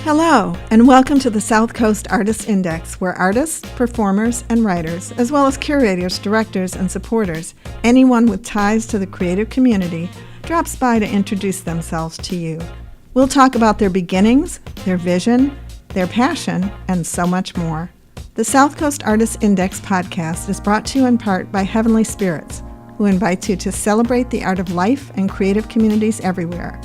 Hello, and welcome to the South Coast Artists Index, where artists, performers, and writers, as well as curators, directors, and supporters, anyone with ties to the creative community, drops by to introduce themselves to you. We'll talk about their beginnings, their vision, their passion, and so much more. The South Coast Artists Index podcast is brought to you in part by Heavenly Spirits, who invites you to celebrate the art of life and creative communities everywhere.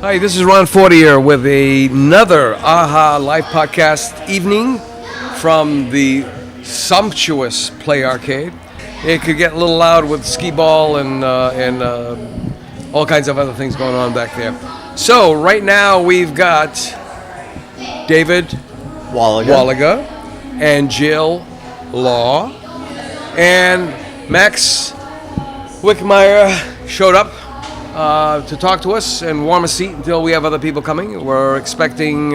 Hi, this is Ron Fortier with another AHA Live Podcast evening from the sumptuous Play Arcade. It could get a little loud with skee ball and all kinds of other things going on back there. So right now we've got David Walega and Jill Law, and Max Wickmeyer showed up to talk to us and warm a seat until we have other people coming. We're expecting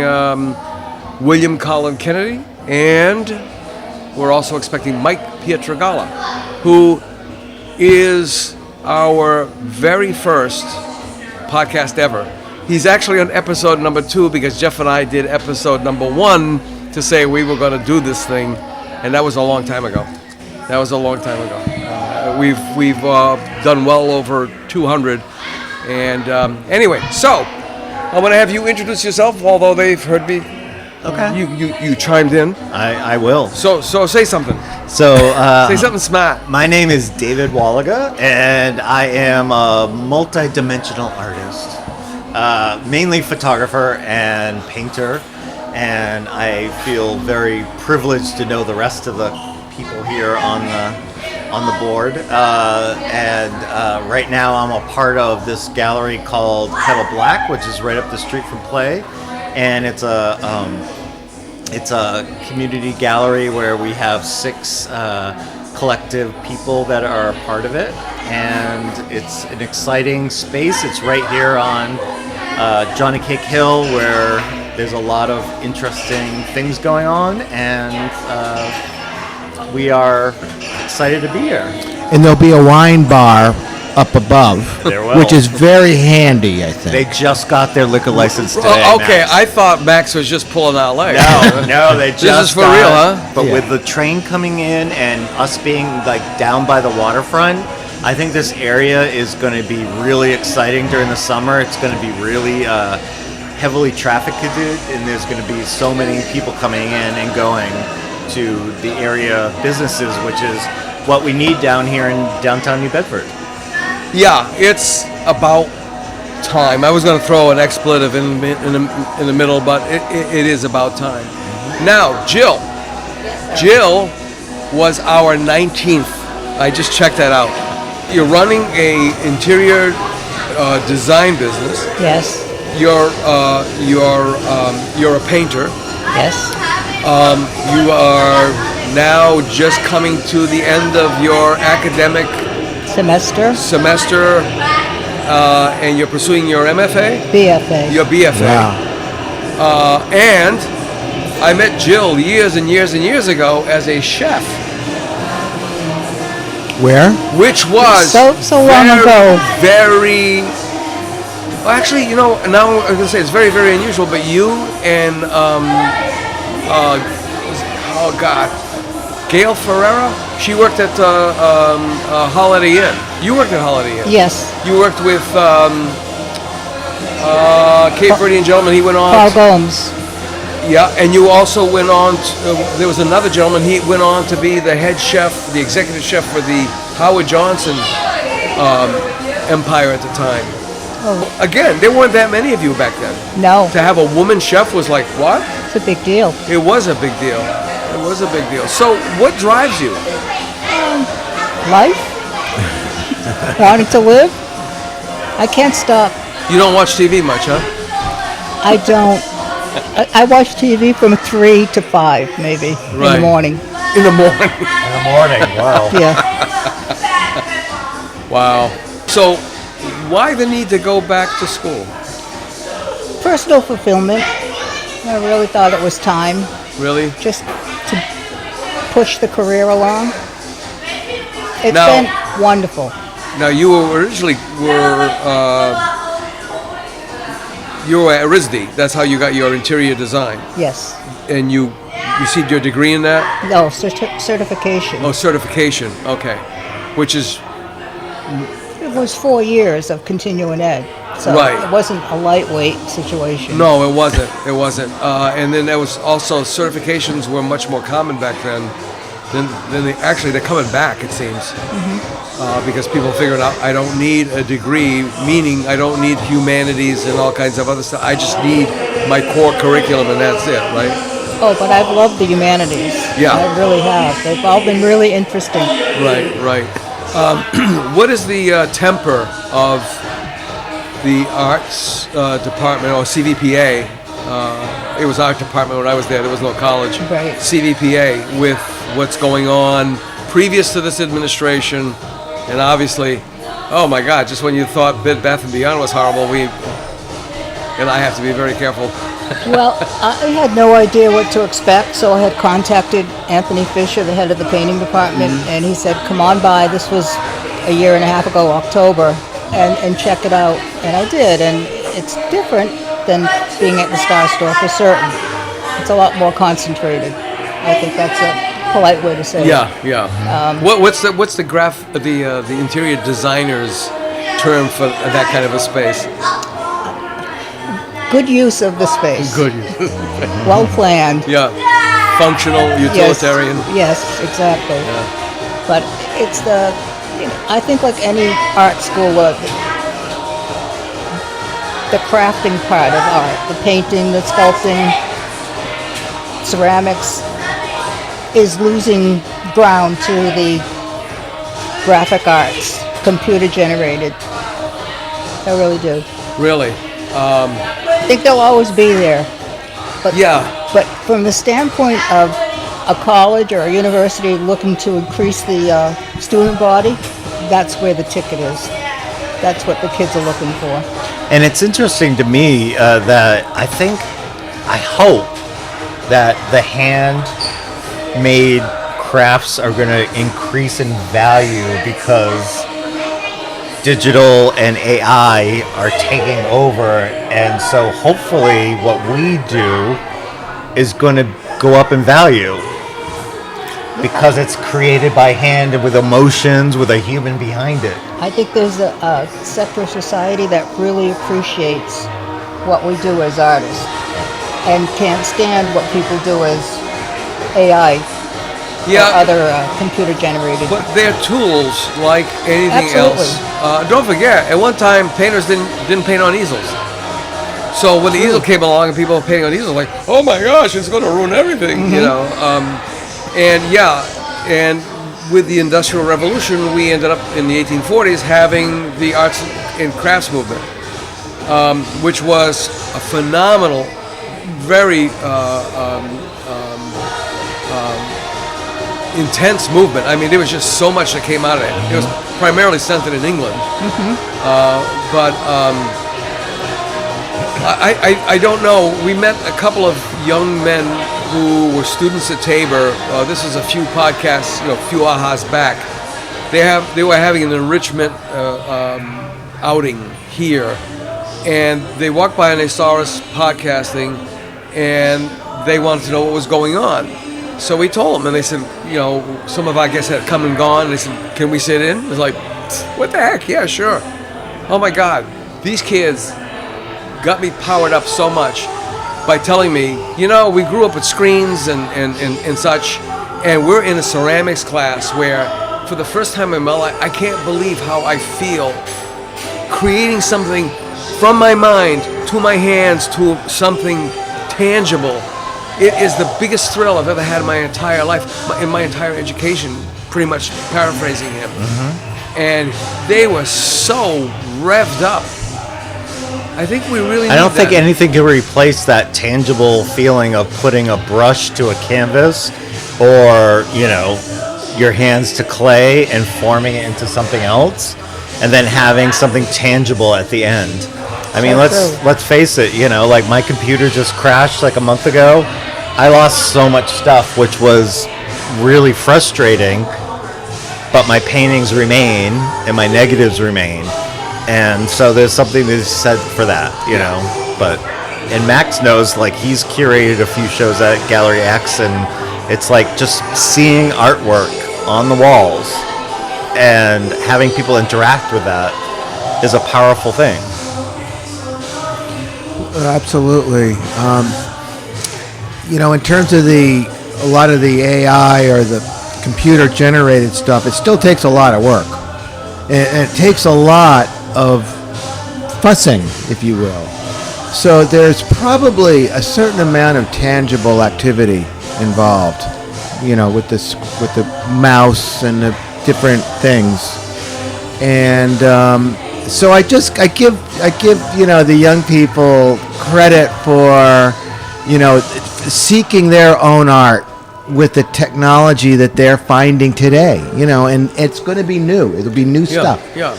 William Colin Kennedy, and we're also expecting Mike Pietragalla, who is our very first podcast ever. He's actually on episode number 2 because Jeff and I did episode number 1 to say we were going to do this thing, and that was a long time ago. We've done well over 200. And anyway, so I'm going to have you introduce yourself, although they've heard me. Okay. You chimed in. I will. So say something. Say something smart. My name is David Walega, and I am a multi-dimensional artist, mainly photographer and painter. And I feel very privileged to know the rest of the people here on the board, and right now I'm a part of this gallery called Kettle Black, which is right up the street from Play, and it's a community gallery where we have 6 collective people that are a part of it, and it's an exciting space. It's right here on Johnny Cake Hill, where there's a lot of interesting things going on, and we are excited to be here. And there'll be a wine bar up above, which is very handy, I think. They just got their liquor license today. Okay, Max. I thought Max was just pulling out legs. No, they just This is for got real, it. huh? But Yeah. with the train coming in and us being like down by the waterfront, I think this area is going to be really exciting during the summer. It's going to be really heavily trafficked, and there's going to be so many people coming in and going to the area businesses, which is what we need down here in downtown New Bedford. Yeah, it's about time. I was going to throw an expletive in the middle, but it is about time. Now, Jill was our 19th. I just checked that out. You're running a interior design business. Yes. You're a painter. Yes. You are now just coming to the end of your academic semester, and you're pursuing your MFA? BFA. Your BFA. Wow. And I met Jill years and years and years ago as a chef. Where? Which was So long ago. Very. Well, actually, now I'm going to say it's very, very unusual, but you and Gail Ferreira. She worked at Holiday Inn. You worked at Holiday Inn. Yes. You worked with Cape Verdean gentleman. He went on. Paul Gomes. Yeah, and you also went on. There was another gentleman. He went on to be the head chef, the executive chef for the Howard Johnson empire at the time. Oh, Again, there weren't that many of you back then. no. To have a woman chef was like, what? It's a big deal. It was a big deal. So what drives you? Life? Wanting to live? I can't stop. You don't watch TV much, huh? I don't. I watch TV from 3 to 5, maybe, in Right. the morning. In the morning. In the morning, wow. Yeah. Wow. So why the need to go back to school? Personal fulfillment. I really thought it was time Really? just to push the career along. It's Now- been wonderful. Now you originally were you were at RISD. That's how you got your interior design. Yes. And you received your degree in that? No, certification. Oh, certification. Okay. Which is... It was 4 years of continuing ed. So Right. it wasn't a lightweight situation. No, it wasn't. It wasn't. And then there was also certifications were much more common back then. Then they're coming back, it seems. Because people figured out I don't need a degree, meaning I don't need humanities and all kinds of other stuff. I just need my core curriculum and that's it, right? Oh, but I've loved the humanities. Yeah. I really have. They've all been really interesting. Right. What is the temper of the arts department, or CVPA? It was art department when I was there. There was no college. Right. CVPA with what's going on previous to this administration, and obviously, oh my God! Just when you thought Bed Bath & Beyond was horrible, and I have to be very careful. Well, I had no idea what to expect, so I had contacted Anthony Fisher, the head of the painting department, and he said, come on by. This was a year and a half ago, October, and check it out. And I did, and it's different than being at the Star Store for certain. It's a lot more concentrated. I think that's a polite way to say it. Yeah. What's the interior designer's term for that kind of a space? Good use of the space. Good. Well planned. Yeah. Functional, utilitarian. Yes, exactly. Yeah. But it's I think like any art school, the crafting part of art, the painting, the sculpting, ceramics, is losing ground to the graphic arts, computer generated. I really do. Really? I think they'll always be there. But, But from the standpoint of a college or a university looking to increase the student body, that's where the ticket is. That's what the kids are looking for. And it's interesting to me that I hope that the handmade crafts are going to increase in value because digital and AI are taking over, and so hopefully what we do is going to go up in value because it's created by hand and with emotions, with a human behind it. I think there's a sector of society that really appreciates what we do as artists and can't stand what people do as AI. Or other computer-generated. But they're tools like anything Absolutely. else. Don't forget, at one time, painters didn't paint on easels. So when the easel came along and people were painting on easels, like, oh my gosh, it's going to ruin everything, you know. And with the Industrial Revolution, we ended up in the 1840s having the arts and crafts movement, which was a phenomenal, very intense movement. I mean, there was just so much that came out of it. It was primarily centered in England. But I don't know. We met a couple of young men who were students at Tabor. This is a few podcasts, a few ahas back. They were having an enrichment outing here. And they walked by and they saw us podcasting and they wanted to know what was going on. So we told them, and they said, some of our guests had come and gone, and they said, can we sit in? It was like, what the heck? Yeah, sure. Oh my God, these kids got me powered up so much by telling me, we grew up with screens and such, and we're in a ceramics class where, for the first time in my life, I can't believe how I feel creating something from my mind to my hands to something tangible. It is the biggest thrill I've ever had in my entire life, in my entire education, pretty much paraphrasing him. And they were so revved up. I think we really I don't need think that. anything can replace that tangible feeling of putting a brush to a canvas or, your hands to clay and forming it into something else and then having something tangible at the end. I mean, let's face it, like my computer just crashed like a month ago. I lost so much stuff, which was really frustrating, but my paintings remain and my negatives remain. And so there's something to be said for that, and Max knows, like, he's curated a few shows at Gallery X, and it's like just seeing artwork on the walls and having people interact with that is a powerful thing. Absolutely. In terms of a lot of the AI or the computer-generated stuff, it still takes a lot of work. And it takes a lot of fussing, if you will. So there's probably a certain amount of tangible activity involved, with the mouse and the different things. And so I give the young people credit for seeking their own art with the technology that they're finding today, and it's going to be new. It'll be new stuff. Yeah.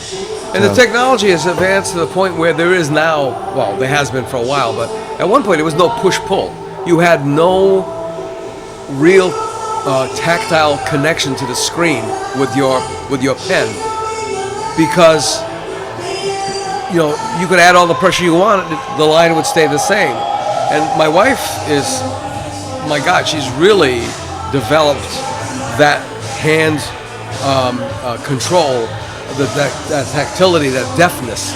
And the technology has advanced to the point where there is now, well, there has been for a while, but at one point there was no push-pull. You had no real tactile connection to the screen with your pen, because you could add all the pressure you want, the line would stay the same. And my wife is, my God, she's really developed that hand control, that tactility, that deftness,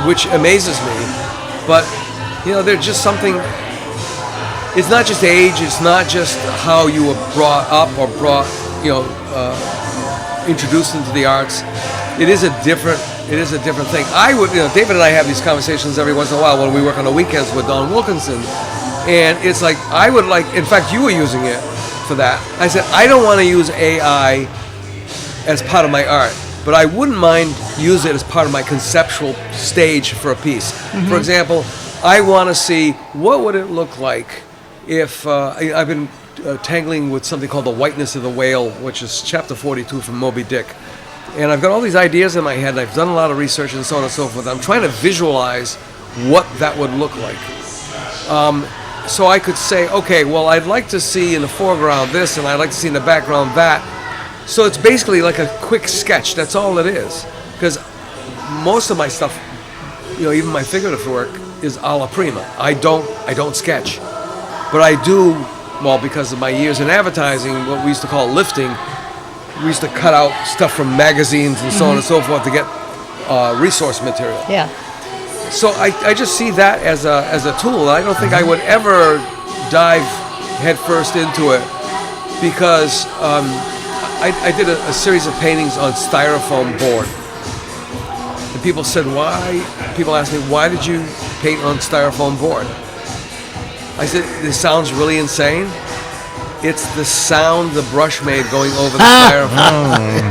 which amazes me. But there's just something. It's not just age. It's not just how you were brought up or introduced into the arts. It is a different thing. David and I have these conversations every once in a while when we work on the weekends with Don Wilkinson, and it's like I would like. In fact, you were using it for that. I said I don't want to use AI as part of my art, but I wouldn't mind use it as part of my conceptual stage for a piece. Mm-hmm. For example, I want to see what would it look like if I've been tangling with something called The Whiteness of the Whale, which is chapter 42 from Moby Dick. And I've got all these ideas in my head, and I've done a lot of research and so on and so forth. I'm trying to visualize what that would look like. So I could say, okay, well, I'd like to see in the foreground this, and I'd like to see in the background that. So it's basically like a quick sketch. That's all it is. Because most of my stuff, even my figurative work, is alla prima. I don't sketch. But I do, well, because of my years in advertising, what we used to call lifting, we used to cut out stuff from magazines and so on and so forth to get resource material. Yeah. So I just see that as a tool. I don't think I would ever dive headfirst into it, because I did a series of paintings on styrofoam board. And people said, why? People asked me, why did you paint on styrofoam board? I said, this sounds really insane. It's the sound the brush made going over the styrofoam.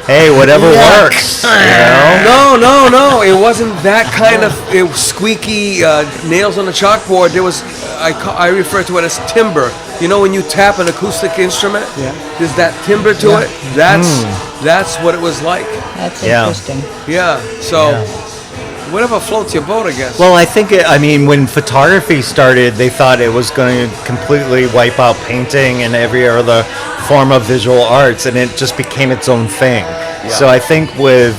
Hey, whatever works. No. It wasn't that kind of squeaky nails on the chalkboard. There was, I refer to it as timbre. When you tap an acoustic instrument, there's that timbre to it. That's what it was like. That's interesting. Yeah. So. Whatever floats your boat, I guess. Well, I think, when photography started, they thought it was going to completely wipe out painting and every other form of visual arts, and it just became its own thing. Yeah. So I think with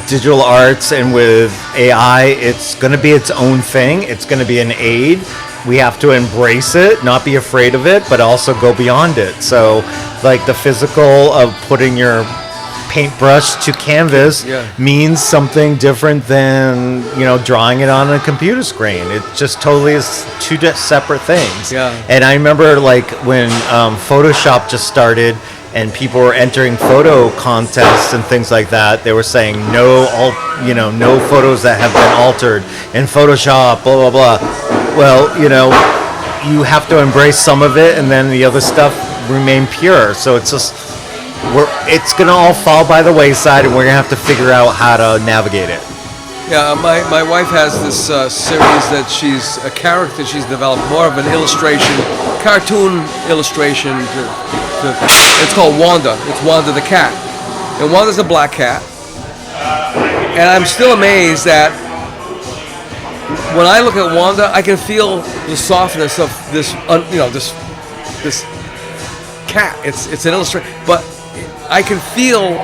digital arts and with AI, it's going to be its own thing. It's going to be an aid. We have to embrace it, not be afraid of it, but also go beyond it. So, like the physical of putting your paintbrush to canvas means something different than drawing it on a computer screen. It just totally is two separate things. Yeah. And I remember when Photoshop just started and people were entering photo contests and things like that, they were saying no photos that have been altered in Photoshop, blah blah blah. Well, you have to embrace some of it, and then the other stuff remain pure. So it's just. It's going to all fall by the wayside, and we're going to have to figure out how to navigate it. Yeah, my wife has this series that a character she's developed, more of an illustration, cartoon illustration. It's called Wanda. It's Wanda the cat. And Wanda's a black cat. And I'm still amazed that when I look at Wanda, I can feel the softness of this cat. It's an illustration, but I can feel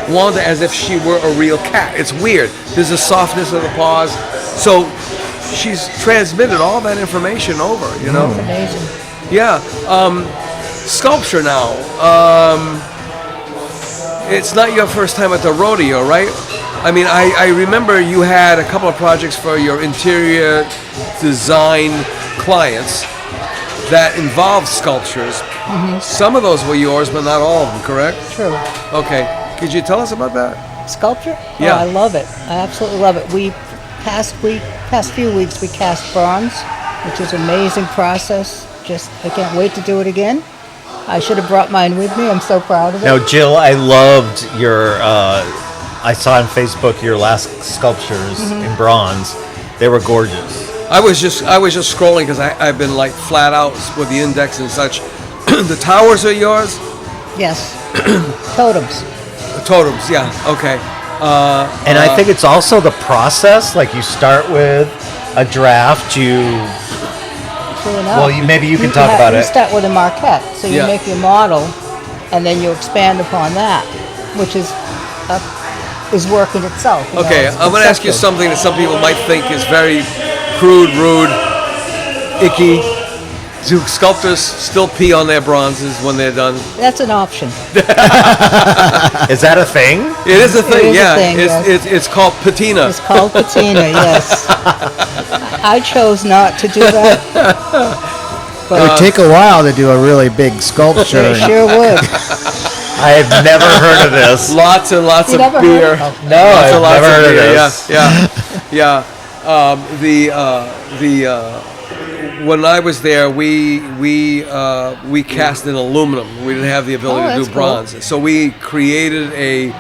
Wanda as if she were a real cat. It's weird. There's a softness of the paws. So she's transmitted all that information over, you know? It's amazing. Yeah. Sculpture now. It's not your first time at the rodeo, right? I mean, I remember you had a couple of projects for your interior design clients that involved sculptures. Some of those were yours, but not all of them, correct? True. Okay. Could you tell us about that? Sculpture? Yeah. Oh, I love it. I absolutely love it. Past few weeks we cast bronze, which is an amazing process. I can't wait to do it again. I should have brought mine with me. I'm so proud of it. Now, Jill, I loved your. I saw on Facebook your last sculptures in bronze. They were gorgeous. I was just scrolling because I've been like flat out with the index and such. The towers are yours? Yes. Totems. The totems, yeah. Okay. And I think it's also the process. Like you start with a draft. True enough. Well, maybe you can talk about You it. start with a maquette, so you Yeah. make your model, and then you expand upon that, which is work in itself. you know, Okay, it's I'm going to ask you conceptual. something that some people might think is very crude, rude, icky. Do sculptors still pee on their bronzes when they're done? That's an option. Is that a thing? It is a thing, is a yeah. thing, It's called patina. It's called patina, yes. I chose not to do that. It would take a while to do a really big sculpture. They sure would. I have never heard of this. Lots and lots You of never beer. heard of No, Lots I've and lots never of heard of beer. this. Yeah. When I was there, we cast in aluminum. We didn't have the ability to that's do cool. bronze, so we created a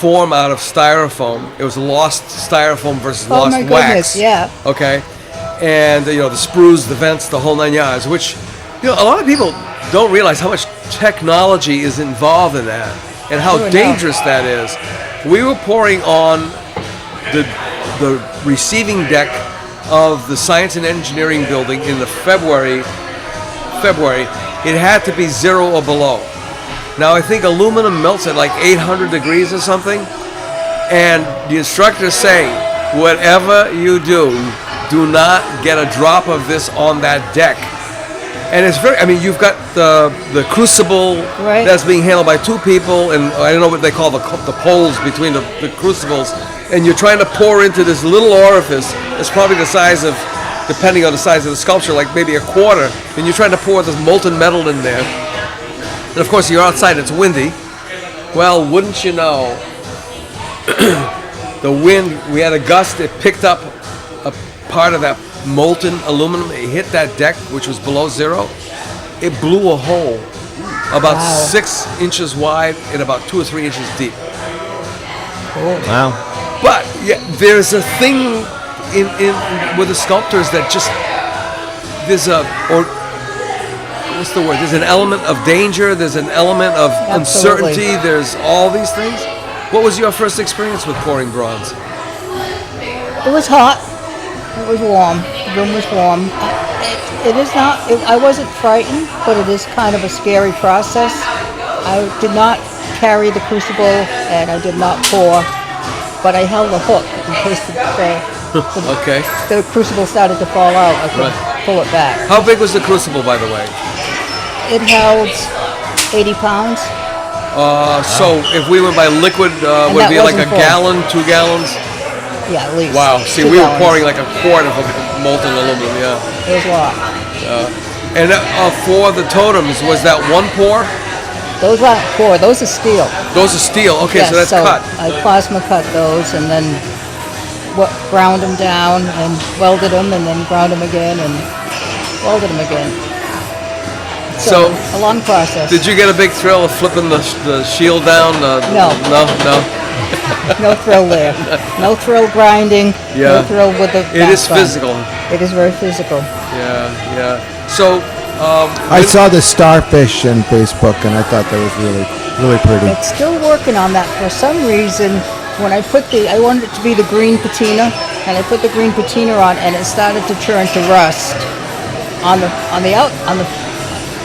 form out of styrofoam. It was lost styrofoam versus Oh, lost my wax. goodness, yeah. Okay, and the sprues, the vents, the whole 9 yards. Which a lot of people don't realize how much technology is involved in that and how Sure enough. dangerous that is. We were pouring on the receiving deck of the Science and Engineering building in the February. It had to be 0 or below. Now I think aluminum melts at like 800 degrees or something, and the instructors say, whatever you do not get a drop of this on that deck. And it's you've got the crucible Right. that's being handled by two people, and I don't know what they call the poles between the crucibles, and you're trying to pour into this little orifice that's probably the size of, depending on the size of the sculpture, like maybe a quarter, and you're trying to pour this molten metal in there. And of course you're outside, it's windy. Well, wouldn't you know, the wind, we had a gust, it picked up a part of that molten aluminum, it hit that deck, which was below 0. It blew a hole about 6 inches wide and about 2 or 3 inches deep. Wow. But yeah, there's a thing in with the sculptors that just there's an element of danger, there's an element of Absolutely. uncertainty, there's all these things. What was your first experience with pouring bronze? It was hot. It was warm. The room was warm. It is not. I wasn't frightened, but it is kind of a scary process. I did not carry the crucible, and I did not pour, but I held the hook in case Okay. the crucible started to fall out. I could pull it back. How big was the crucible, by the way? It held 80 pounds. So if we went by liquid, would it that be like a wasn't full. gallon, 2 gallons? Yeah, at least. Wow. See, 2 we were gallons. pouring like a quart of molten aluminum, yeah. It was a lot. And for the totems, was that one pour? Those aren't pour. Those are steel. Those are steel. Okay, Yes, so that's cut. I plasma cut those and then ground them down and welded them and then ground them again and welded them again. So, a long process. Did you get a big thrill of flipping the shield down? No. No. No thrill there. No thrill grinding. Yeah. No thrill with the It is backbone. physical. It is very physical. Yeah. So, I saw the starfish on Facebook, and I thought that was really, really pretty. It's still working on that. For some reason, when I wanted it to be the green patina, and I put the green patina on, and it started to turn to rust on the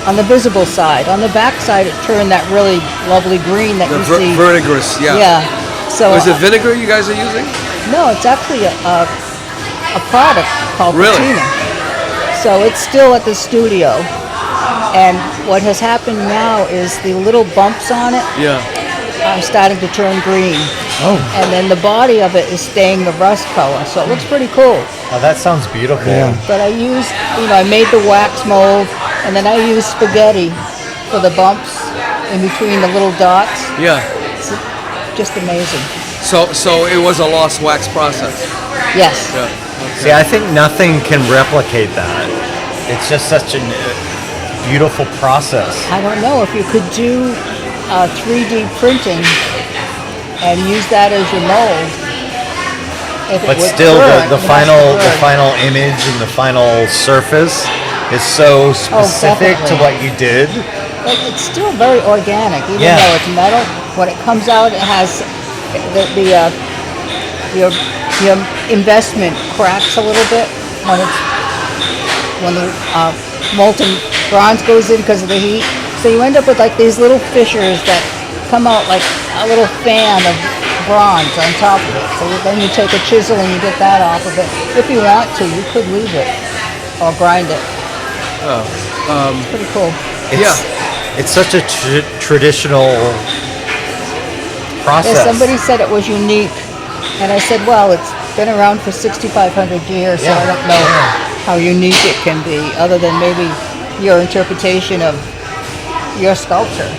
on the visible side. On the back side, it turned that really lovely green that The you see. verdigris, yeah. Yeah. So Was it vinegar you guys are using? no, it's actually a product called Really? patina. So it's still at the studio. And what has happened now is the little bumps on it Yeah. are starting to turn green. Oh. And then the body of it is staying the rust color. So it looks pretty cool. Oh, that sounds beautiful. Yeah. But I used, I made the wax mold, and then I used spaghetti for the bumps in between the little dots. Yeah. It's just amazing. So it was a lost wax process. Yes. Yeah. See, I think nothing can replicate that. It's just such a beautiful process. I don't know if you could do 3D printing and use that as your mold. If it But would still, burn, the it has to final burn. image and the final surface is so specific to definitely. what you did. It's still very organic, even Yeah. though it's metal. When it comes out, it has your investment cracks a little bit when the molten bronze goes in because of the heat. So you end up with like these little fissures that come out like a little fan of bronze on top of it. So then you take a chisel and you get that off of it. If you want to, you could leave it or grind it. Pretty cool. It's such a traditional process. Yeah, somebody said it was unique, and I said, well, it's been around for 6,500 years, so I don't know how unique it can be, other than maybe your interpretation of your sculpture.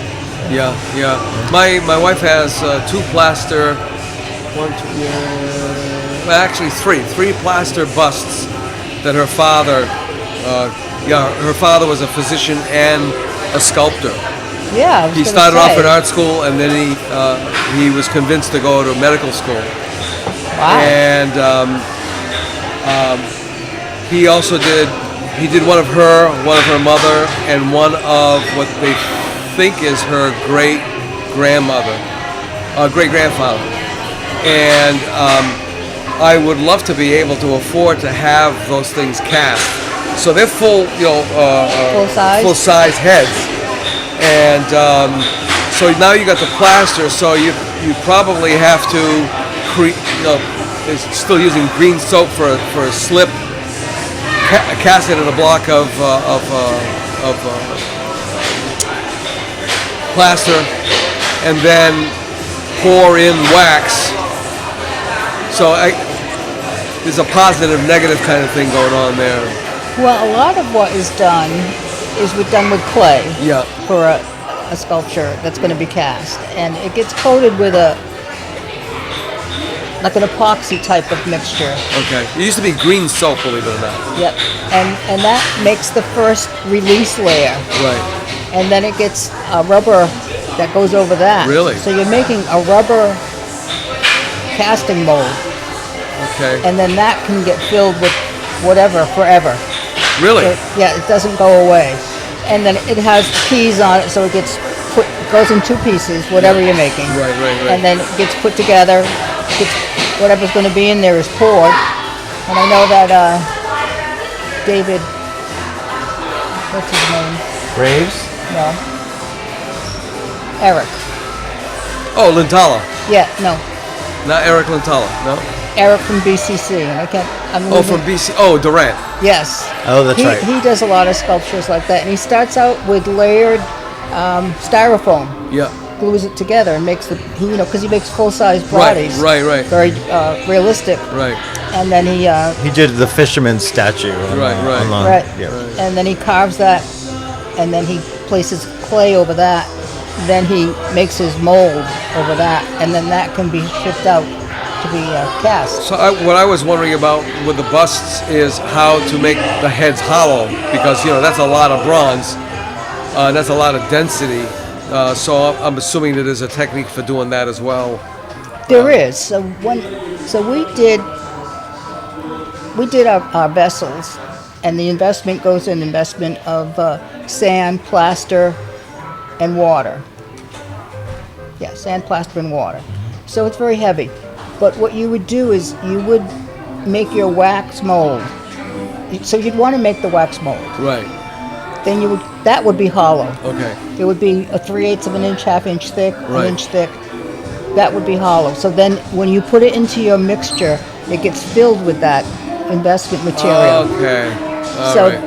Yeah, yeah. My wife has two plaster, actually three plaster busts that her father. Her father was a physician and a sculptor. Yeah, I was He gonna started off say. in art school, and then he was convinced to go to medical school. Wow. And he also did one of her mother, and one of what they think is her great grandfather. And I would love to be able to afford to have those things cast. So they're full, full size heads. And so now you got the plaster, so you probably have to it's still using green soap for a slip, cast it in a block of plaster, and then pour in wax. So there's a positive, negative kind of thing going on there. Well, a lot of what is done is done with clay. Yeah. For a sculpture that's going to be cast, and it gets coated with like an epoxy type of mixture. Okay. It used to be green soap, believe it or not. Yep. And that makes the first release layer. Right. And then it gets a rubber that goes over that. Really? So you're making a rubber casting mold, Okay. and then that can get filled with whatever forever. Really? So, yeah, it doesn't go away. And then it has keys on it, so it goes in two pieces, whatever you're making. Right. And then it gets put together. Whatever's going to be in there is poured. And I know that David, what's his name? Graves? No. Eric. Oh, Lintala. Yeah, no. Not Eric Lintala. No. Eric from BCC. And Oh, from BC. Oh, Durant. Yes. Oh, that's right. He does a lot of sculptures like that. And he starts out with layered styrofoam. Yeah. Glues it together and makes because he makes full-size bodies. Right. Very realistic. Right. And then he did the fisherman statue. Right. Right. Yeah. And then he carves that, and then he places clay over that. Then he makes his mold over that, and then that can be shipped out to be cast. So what I was wondering about with the busts is how to make the heads hollow, because that's a lot of bronze, that's a lot of density. So I'm assuming that there's a technique for doing that as well. There is. So we did our vessels, and the investment goes in of sand, plaster, and water. Yeah, sand, plaster, and water. So it's very heavy. But what you would do is you would make your wax mold. So you'd want to make the wax mold. Right. Then that would be hollow. Okay. It would be a 3/8 of an inch, half inch thick, Right. an inch thick. That would be hollow. So then when you put it into your mixture, it gets filled with that investment material. Okay. All So right.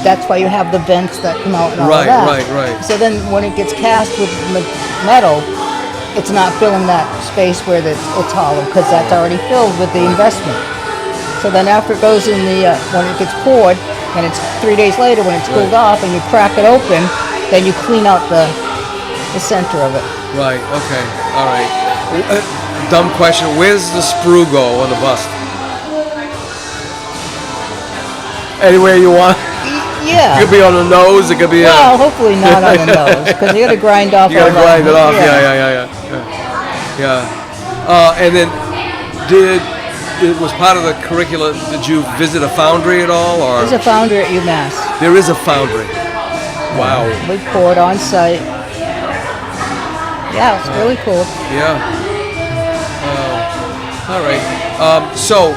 that's why you have the vents that come out and all Right, that. right. So then when it gets cast with metal, it's not filling that space where it's hollow because that's already filled with the investment. So then after it goes in the, when it gets poured, and it's 3 days later when it's cooled off and you crack it open, then you clean out the center of it. Right. Okay. All right. Dumb question. Where's the sprue go on the bust? Anywhere you want. Yeah. It could be on the nose. It could be. Well, hopefully not on the nose because you got to grind off. You gotta all that. grind it off. Yeah. And then, it was part of the curricula. Did you visit a foundry at all, or There's a foundry at UMass. there is a foundry? Wow. We poured on site. Yeah, it's really cool. Yeah. All right. So,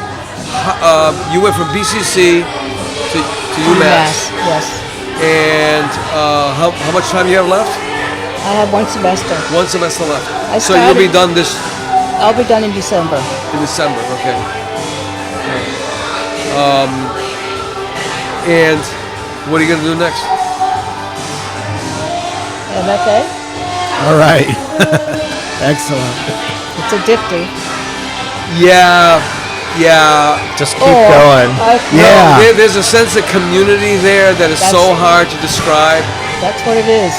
you went from BCC to UMass, Yes. and how much time you have left? I have one semester. One semester left. I So you'll be started- done this I'll be done in December. in December. Okay. And what are you gonna do next? MFA? All right. Excellent. It's addictive. Yeah. Just keep Oh, going. Yeah. There's a sense of community there that is so That's- hard to describe. That's what it is.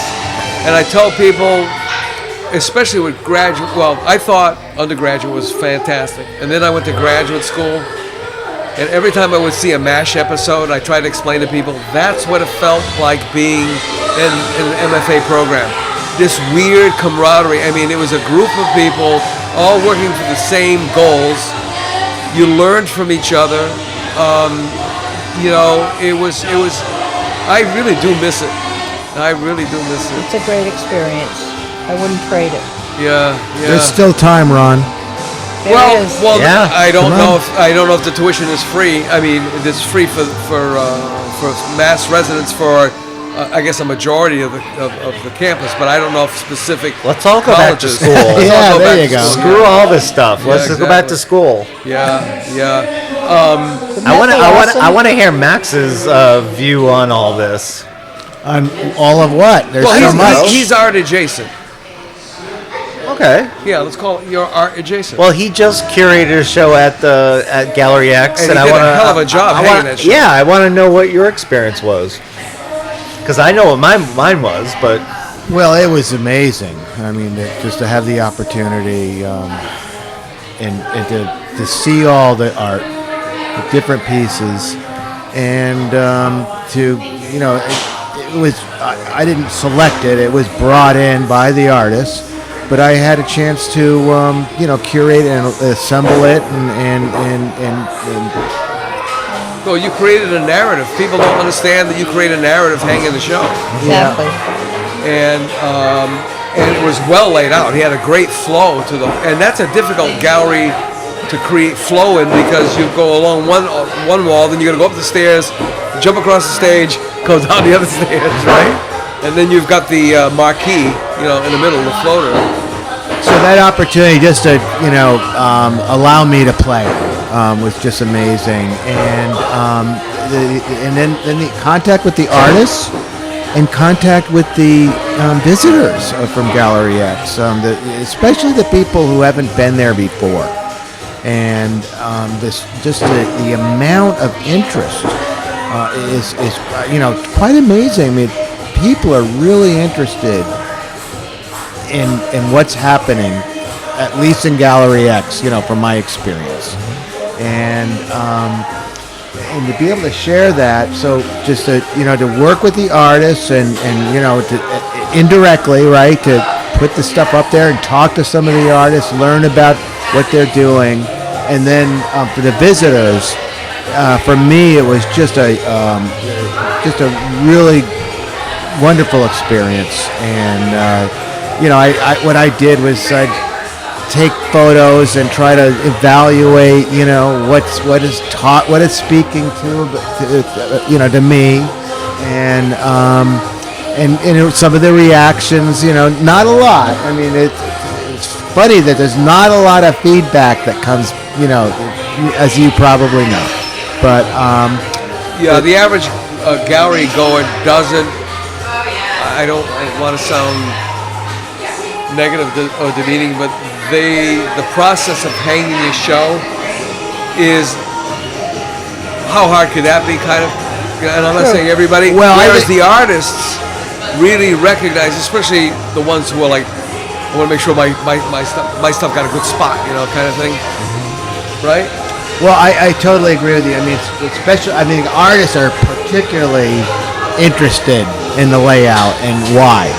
And I tell people, especially with graduate, well, I thought undergraduate was fantastic. And then I went to graduate school. And every time I would see a MASH episode, I tried to explain to people, that's what it felt like being in an MFA program. This weird camaraderie. I mean, it was a group of people all working for the same goals. You learned from each other. It was, I really do miss it. I really do miss it. It's a great experience. I wouldn't trade it. Yeah. There's still time, Ron. There is. Well, Yeah. I don't Come know on. if the tuition is free. I mean, it's free for Mass residents for I guess a majority of the campus, but I don't know if specific. Let's all go back to colleges. school. Let's all Yeah, go there back you to go. school. Screw all this stuff. Let's just go back to exactly. school. Yeah. I want to hear Max's view on all this. On all of what? There's so Well, much. he's art adjacent. Okay. Yeah, let's call it your art adjacent. Well, he just curated a show at Gallery X, And he I did a want hell of a job hanging that show. Yeah, I want to know what your experience was, because I know what mine was, but Well, it was amazing. I mean, just to have the opportunity and to see all the art, the different pieces, and it was, I didn't select it. It was brought in by the artist, but I had a chance to, curate and assemble it and Well, you created a narrative. People don't understand that you create a narrative hanging the show. Exactly. And it was well laid out. He had a great flow to and that's a difficult gallery to create flow in because you go along one wall, then you got to go up the stairs, jump across the stage, go down the other stairs, right? And then you've got the marquee, in the middle, the floater. So that opportunity just to, allow me to play was just amazing. And then the contact with the artists and contact with the visitors from Gallery X, especially the people who haven't been there before. And the amount of interest is quite amazing. I mean, people are really interested in what's happening, at least in Gallery X, from my experience, and to be able to share that. So just to work with the artists and to indirectly, right, to put the stuff up there and talk to some of the artists, learn about what they're doing, and then for the visitors, for me it was just a really wonderful experience. And what I did was I'd take photos and try to evaluate what is speaking to me, and some of the reactions, not a lot. I mean, it's funny that there's not a lot of feedback that comes, as you probably know. But the average gallery goer doesn't. I don't want to sound negative or demeaning, but the process of hanging a show is, how hard could that be, kind of? And I'm not saying everybody. Well, whereas the artists really recognize, especially the ones who are like, I want to make sure my stuff got a good spot, kind of thing, right? Well, I totally agree with you. I mean, artists are particularly interested in the layout and why,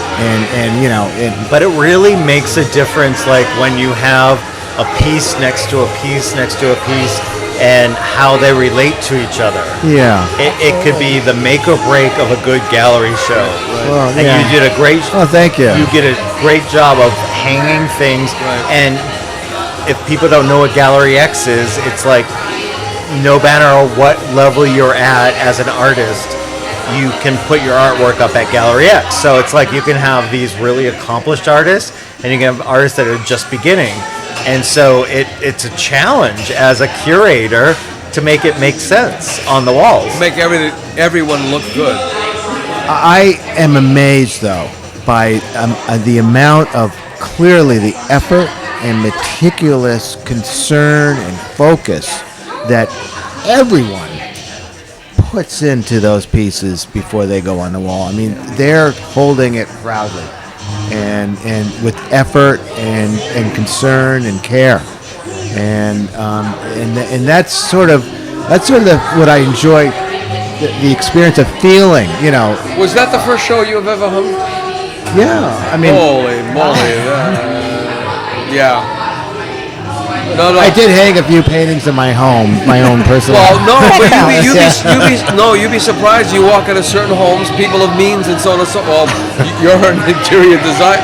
But it really makes a difference, like when you have a piece next to a piece next to a piece, and how they relate to each other. Yeah. It could be the make or break of a good gallery show. Right. Well, and you did a great. Oh, thank you. You did a great job of hanging things, and if people don't know what Gallery X is, it's like, no matter what level you're at as an artist, you can put your artwork up at Gallery X. So it's like you can have these really accomplished artists, and you can have artists that are just beginning. And so it's a challenge as a curator to make it make sense on the walls. Make everyone look good. I am amazed, though, by the amount of clearly the effort and meticulous concern and focus that everyone puts into those pieces before they go on the wall. I mean, they're holding it proudly and with effort and concern and care, and that's sort of what I enjoy, the experience of feeling. Was that the first show you have ever hung? Yeah, I mean, holy moly, yeah. No. I did hang a few paintings in my own personal. Well, no, but you'd be surprised. You walk into certain homes, people of means, and so on and so. Well, you're an interior design.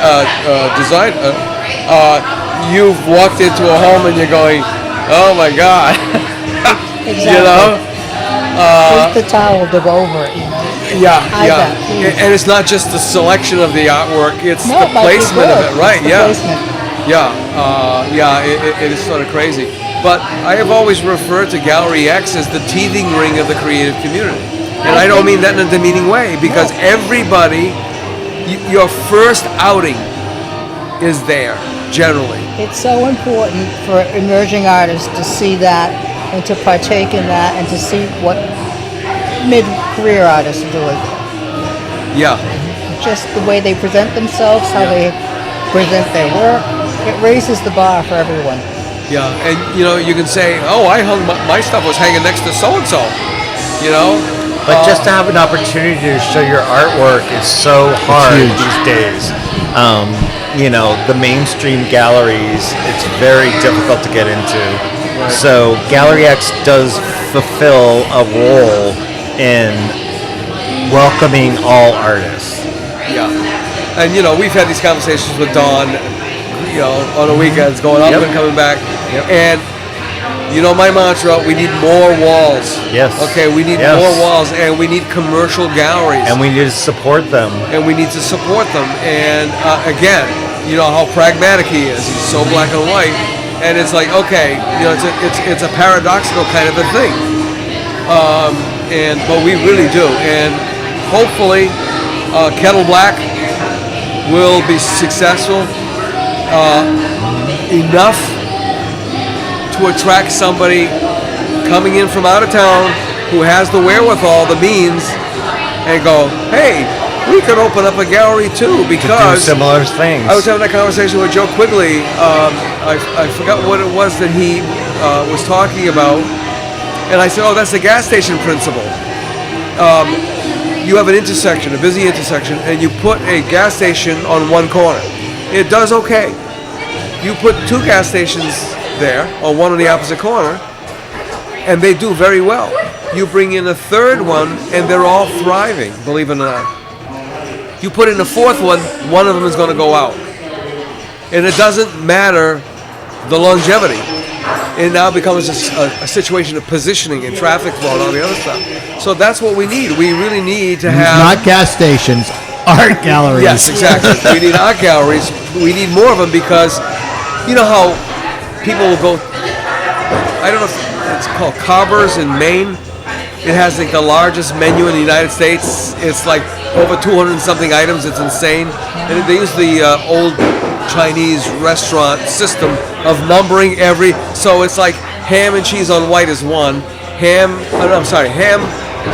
You've walked into a home and you're going, oh my God. Exactly. Just the towel to go over it. Yeah. And it's not just the selection of the artwork; it's the placement of it, right? Placement. It is sort of crazy. But I have always referred to Gallery X as the teething ring of the creative community. And I don't mean that in a demeaning way, because everybody, your first outing is there, generally. It's so important for emerging artists to see that and to partake in that and to see what mid-career artists are doing. Yeah. Just the way they present themselves, how they present their work. It raises the bar for everyone. Yeah, and you can say, oh, I hung my stuff was hanging next to so and so, But just to have an opportunity to show your artwork is so hard these days. The mainstream galleries, it's very difficult to get into. Right. So Gallery X does fulfill a role in welcoming all artists. Yeah, and we've had these conversations with Dawn, on the weekends, going up and coming back. Yep. And my mantra: we need more walls. Yes. Okay, we need more walls, and we need commercial galleries. And we need to support them. And And again, how pragmatic he is. He's so black and white. And it's like, okay, it's a paradoxical kind of a thing. But we really do. And hopefully, Kettle Black will be successful enough to attract somebody coming in from out of town who has the wherewithal, the means, and go, hey, we could open up a gallery too, because to do similar things. I was having a conversation with Joe Quigley. I forgot what it was that he was talking about, and I said, oh, that's the gas station principle. You have an intersection, a busy intersection, and you put a gas station on one corner. It does okay. You put two gas stations there, or one on the opposite corner, and they do very well. You bring in a third one, and they're all thriving, believe it or not. You put in a fourth one of them is going to go out. And it doesn't matter the longevity. it now becomes a situation of positioning and traffic flow and all the other stuff. So that's what we need. We really need to have Not gas stations, art galleries. Yes, exactly. We need art galleries. We need more of them because you know how people will go. I don't know if it's called Carver's in Maine. It has like the largest menu in the United States. It's like over 200 and something items. It's insane. And they use the old Chinese restaurant system of numbering every. So it's like ham and cheese on white is one. Ham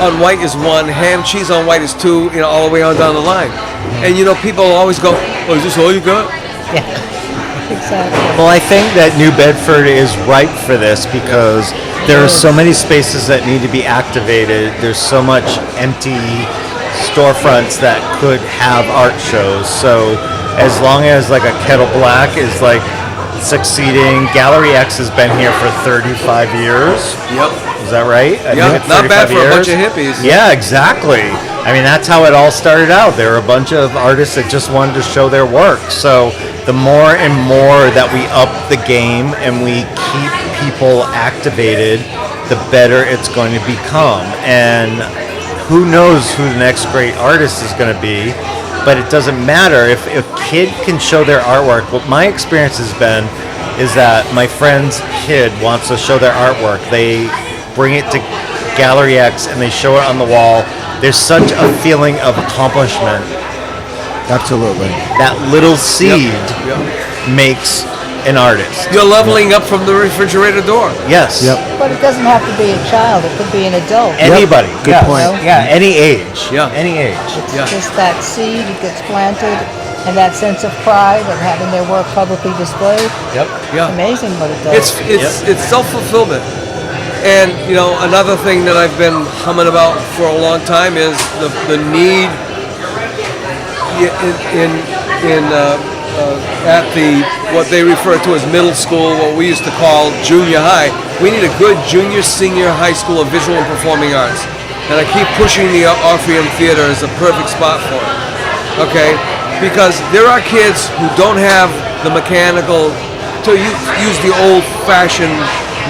on white is one. Ham cheese on white is two. You know, all the way on down the line. And you know, people always go, "Oh, is this all you got?" Yeah, exactly. Well, I think that New Bedford is ripe for this because there are so many spaces that need to be activated. There's so much empty storefronts that could have art shows. So as long as like a Kettle Black is like succeeding, Gallery X has been here for 35 years. Yep. Is that right? Yeah, not bad for a bunch of hippies. Yeah, exactly. I mean, that's how it all started out. There were a bunch of artists that just wanted to show their work. So the more and more that we up the game and we keep people activated, the better it's going to become. And who knows who the next great artist is going to be, but it doesn't matter. If a kid can show their artwork, what my experience has been is that my friend's kid wants to show their artwork. They bring it to Gallery X and they show it on the wall. There's such a feeling of accomplishment. Absolutely. That little seed Yep. makes an artist. You're leveling up from the refrigerator door. Yes. Yep. But it doesn't have to be a child. It could be an adult. Anybody. Good Yes. point. Yeah, any age. Yeah. Any age. It's Yeah. just that seed, it gets planted, and that sense of pride of having their work publicly displayed. Yep. Yeah. Amazing what it does. It's self-fulfillment. And you know, another thing that I've been humming about for a long time is the need at the what they refer to as middle school, what we used to call junior high. We need a good junior, senior high school of visual and performing arts. And I keep pushing the Orpheum Theater as a perfect spot for it. Okay, because there are kids who don't have the mechanical to use the old-fashioned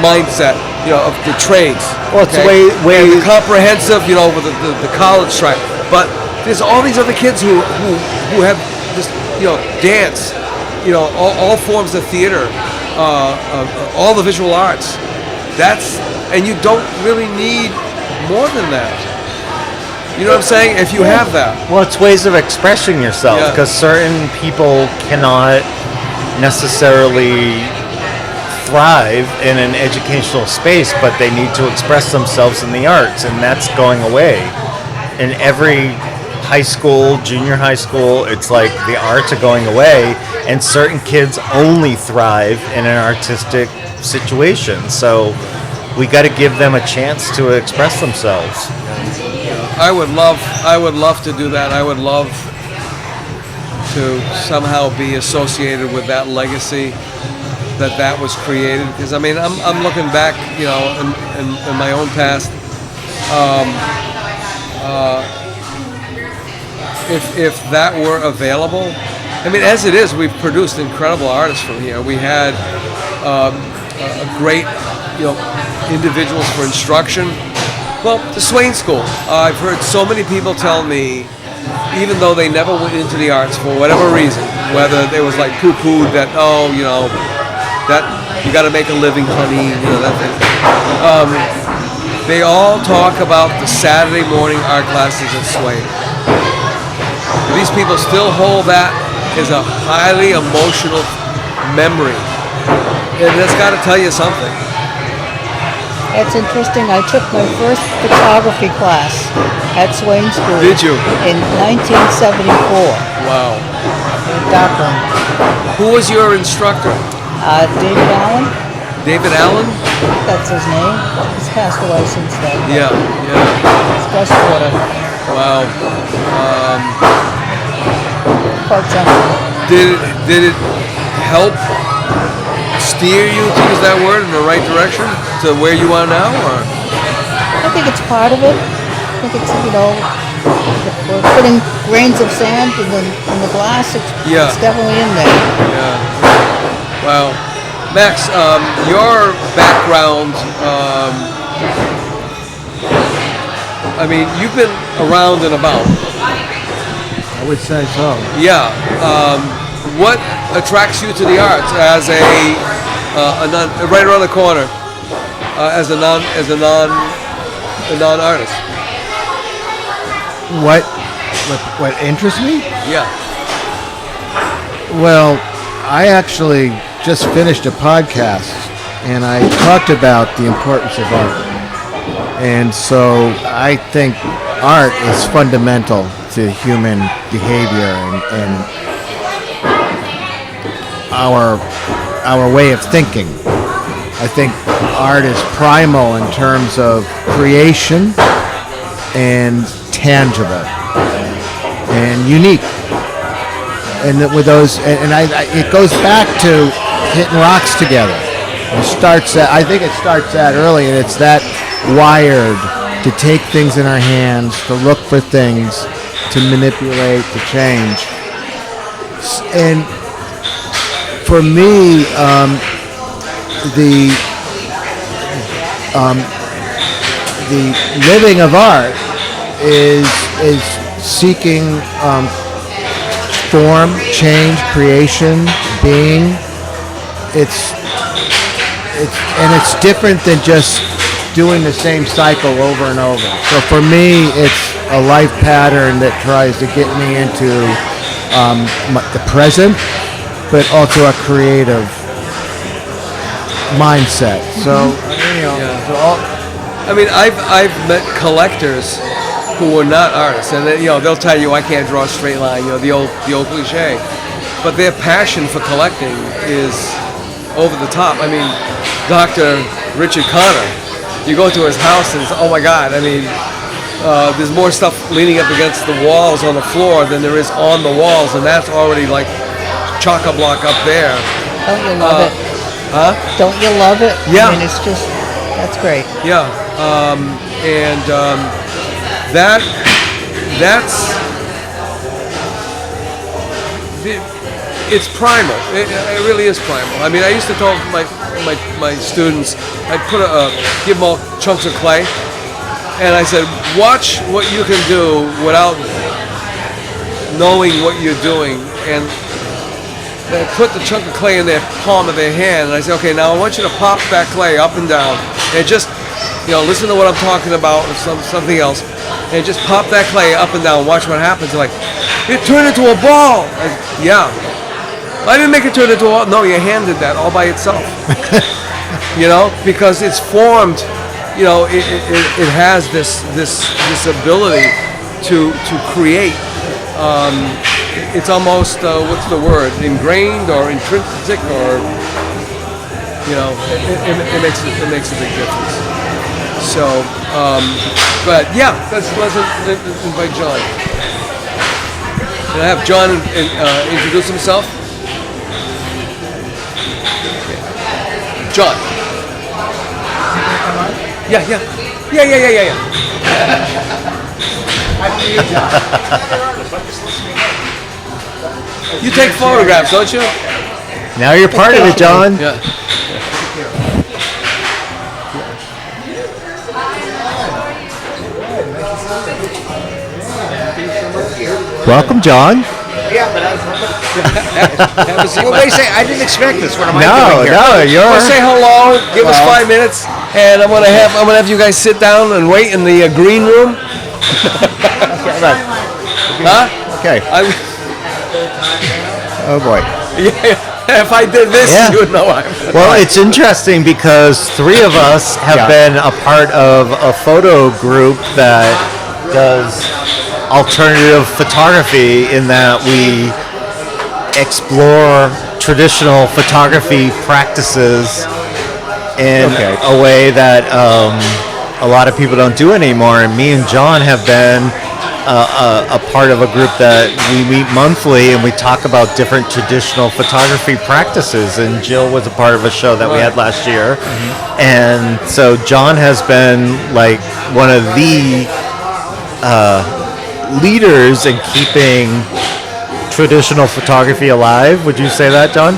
mindset, you know, of the trades. Well, it's okay? way And the comprehensive, you know, with the college track. But there's all these other kids who have just, you know, dance, you know, all forms of theater, all the visual arts. And you don't really need more than that. You know what I'm saying? If you have that. Well, it's ways of expressing yourself Yeah. because certain people cannot necessarily thrive in an educational space, but they need to express themselves in the arts, and that's going away. In every high school, junior high school, it's like the arts are going away, and certain kids only thrive in an artistic situation. So we got to give them a chance to express themselves. I would love to do that. I would love to somehow be associated with that legacy that was created. Because I mean, I'm looking back, you know, in my own past. If that were available, I mean, as it is, we've produced incredible artists from here. We had a great, you know, individuals for instruction. Well, the Swain School. I've heard so many people tell me, even though they never went into the arts for whatever reason, whether they was like poo-pooed that, oh, you know, that you got to make a living, honey, you know, that thing. They all talk about the Saturday morning art classes at Swain. These people still hold that as a highly emotional memory, and that's got to tell you something. It's interesting. I took my first photography class at Swain School. Did you? In 1974. Wow. In Dartmouth. Who was your instructor? David Allen. David Allen? That's his name. He's passed away since then. Yeah. It's Westwater. Wow. Quite something. Did it help steer you, to use that word, in the right direction to where you are now, or? I think it's part of it. I think it's, you know, we're putting grains of sand in the glass. It's Yeah. definitely in there. Yeah. Wow. Max, your background, I mean, you've been around and about. I would say so. Yeah. What attracts you to the arts as a right around the corner, as a non-artist? What interests me? Yeah. Well, I actually just finished a podcast, and I talked about the importance of art. And so I think art is fundamental to human behavior and our way of thinking. I think art is primal in terms of creation and tangible and unique. And that with those, it goes back to hitting rocks together. I think it starts that early, and it's that wired to take things in our hands, to look for things, to manipulate, to change. And for me, the living of art is seeking form, change, creation, being. It's different than just doing the same cycle over and over. So for me, it's a life pattern that tries to get me into the present, but also a creative mindset. So I mean, I've met collectors who were not artists, and they'll tell you I can't draw a straight line. The old cliche, but their passion for collecting is over the top. I mean, Dr. Richard Connor, you go to his house and it's, oh my God, I mean, there's more stuff leaning up against the walls on the floor than there is on the walls, and that's already like chock-a-block up there. Don't you love it? Huh? Don't you love it? Yeah. I mean, it's just, that's great. Yeah, it's primal. It really is primal. I mean, I used to tell my students, I'd give them all chunks of clay, and I said, watch what you can do without knowing what you're doing, and they put the chunk of clay in their palm of their hand, and I said, okay, now I want you to pop that clay up and down, and just, listen to what I'm talking about, or something else, and just pop that clay up and down, watch what happens. They're like, it turned into a ball. Yeah. I didn't make it turn into a ball. No, your hand did that all by itself. Because it's formed, it has this ability to create. It's almost, what's the word, ingrained or intrinsic, or, it makes a big difference. So, but yeah, let's invite John. Can I have John introduce himself? John. Yeah. You take photographs, don't you? Now you're part of it, John. Yeah. Welcome, John. Yeah, but wait a second. I didn't expect this. What am I doing here? No, you're. Well, say hello. Give us 5 minutes, and I'm gonna have you guys sit down and wait in the green room. Huh? Okay. Oh boy. Yeah. If I did this, you would know I'm. Well, it's interesting because 3 of us have been a part of a photo group that does alternative photography, in that we explore traditional photography practices in a way that a lot of people don't do anymore. And me and John have been a part of a group that we meet monthly, and we talk about different traditional photography practices. And Jill was a part of a show that we had last year. And so John has been like one of the leaders in keeping traditional photography alive. Would you say that, John?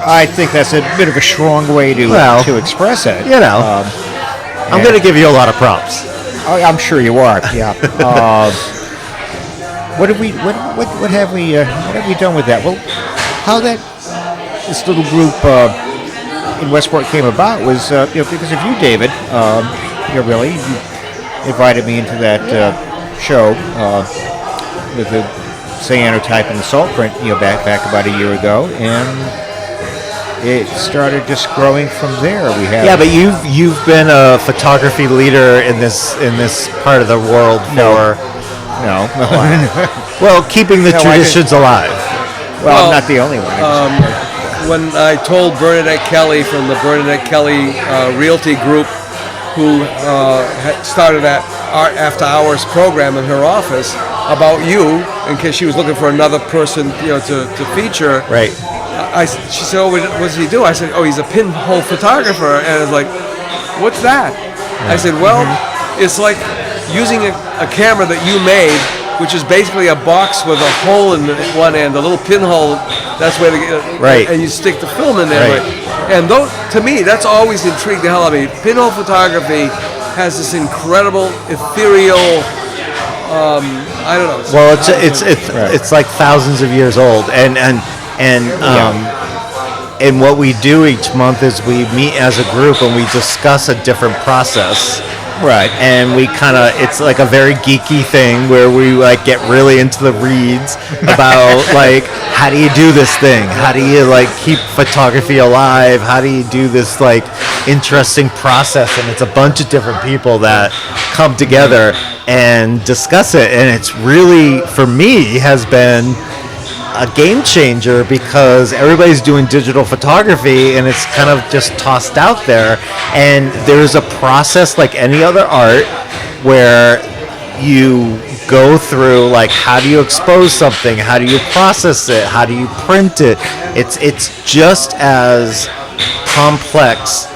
I think that's a bit of a strong way to express it. I'm going to give you a lot of props. I'm sure you are. Yeah. What have we done with that? Well, how this little group in Westport came about was because of you, David. You invited me into that show with the cyanotype and the salt print, back about a year ago, and it started just growing from there. But you've been a photography leader in this part of the world for no. well, keeping the traditions alive. Well, I'm not the only one. When I told Bernadette Kelly from the Bernadette Kelly Realty Group, who had started that after hours program in her office, about you, in case she was looking for another person, to feature. Right. She said, "Oh, what does he do?" I said, "Oh, he's a pinhole photographer." And I was like, "What's that?" I said, "Well, it's like using a camera that you made, which is basically a box with a hole in one end, a little pinhole. That's where and you stick the film in there." Right. And to me, that's always intrigued the hell out of me. Pinhole photography has this incredible ethereal. I don't know. Well, it's like thousands of years old, and what we do each month is we meet as a group and we discuss a different process. Right. And we it's like a very geeky thing where we get really into the reads about how do you do this thing? How do you keep photography alive? How do you do this interesting process? And it's a bunch of different people that come together and discuss it. And it's really, for me, has been a game changer because everybody's doing digital photography and it's kind of just tossed out there, and there's a process like any other art where you go through how do you expose something, how do you process it, how do you print it. It's just as complex.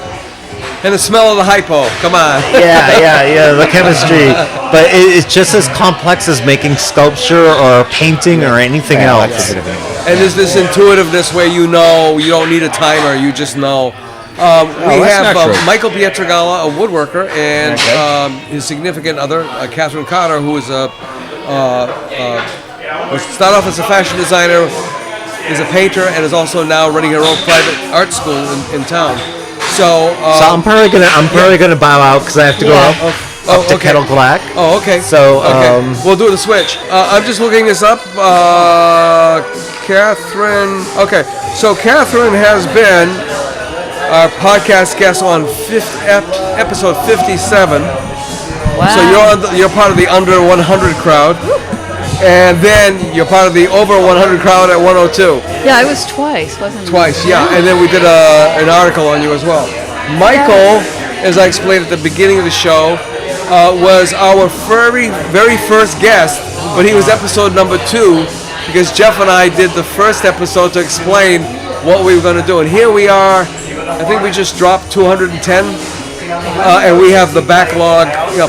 And the smell of the hypo, come on. Yeah, the chemistry. But it's just as complex as making sculpture or painting or anything else. And there's this intuitiveness where you don't need a timer, you just know. We have Michael Pietragalla, a woodworker, and his significant other, Catherine Carter, who is started off as a fashion designer, is a painter, and is also now running her own private art school in town. So I'm probably gonna bow out because I have to go up to Kettle Black. Oh, okay. So we'll do the switch. I'm just looking this up. Catherine. Okay, so Catherine has been our podcast guest on episode 57. Wow. So you're part of the under 100 crowd. And then you're part of the over 100 crowd at 102. Yeah, I was twice, wasn't I? Twice, yeah. And then we did an article on you as well. Michael, as I explained at the beginning of the show, was our very first guest, but he was episode number 2 because Jeff and I did the first episode to explain what we were going to do. And here we are. I think we just dropped 210. And we have the backlog,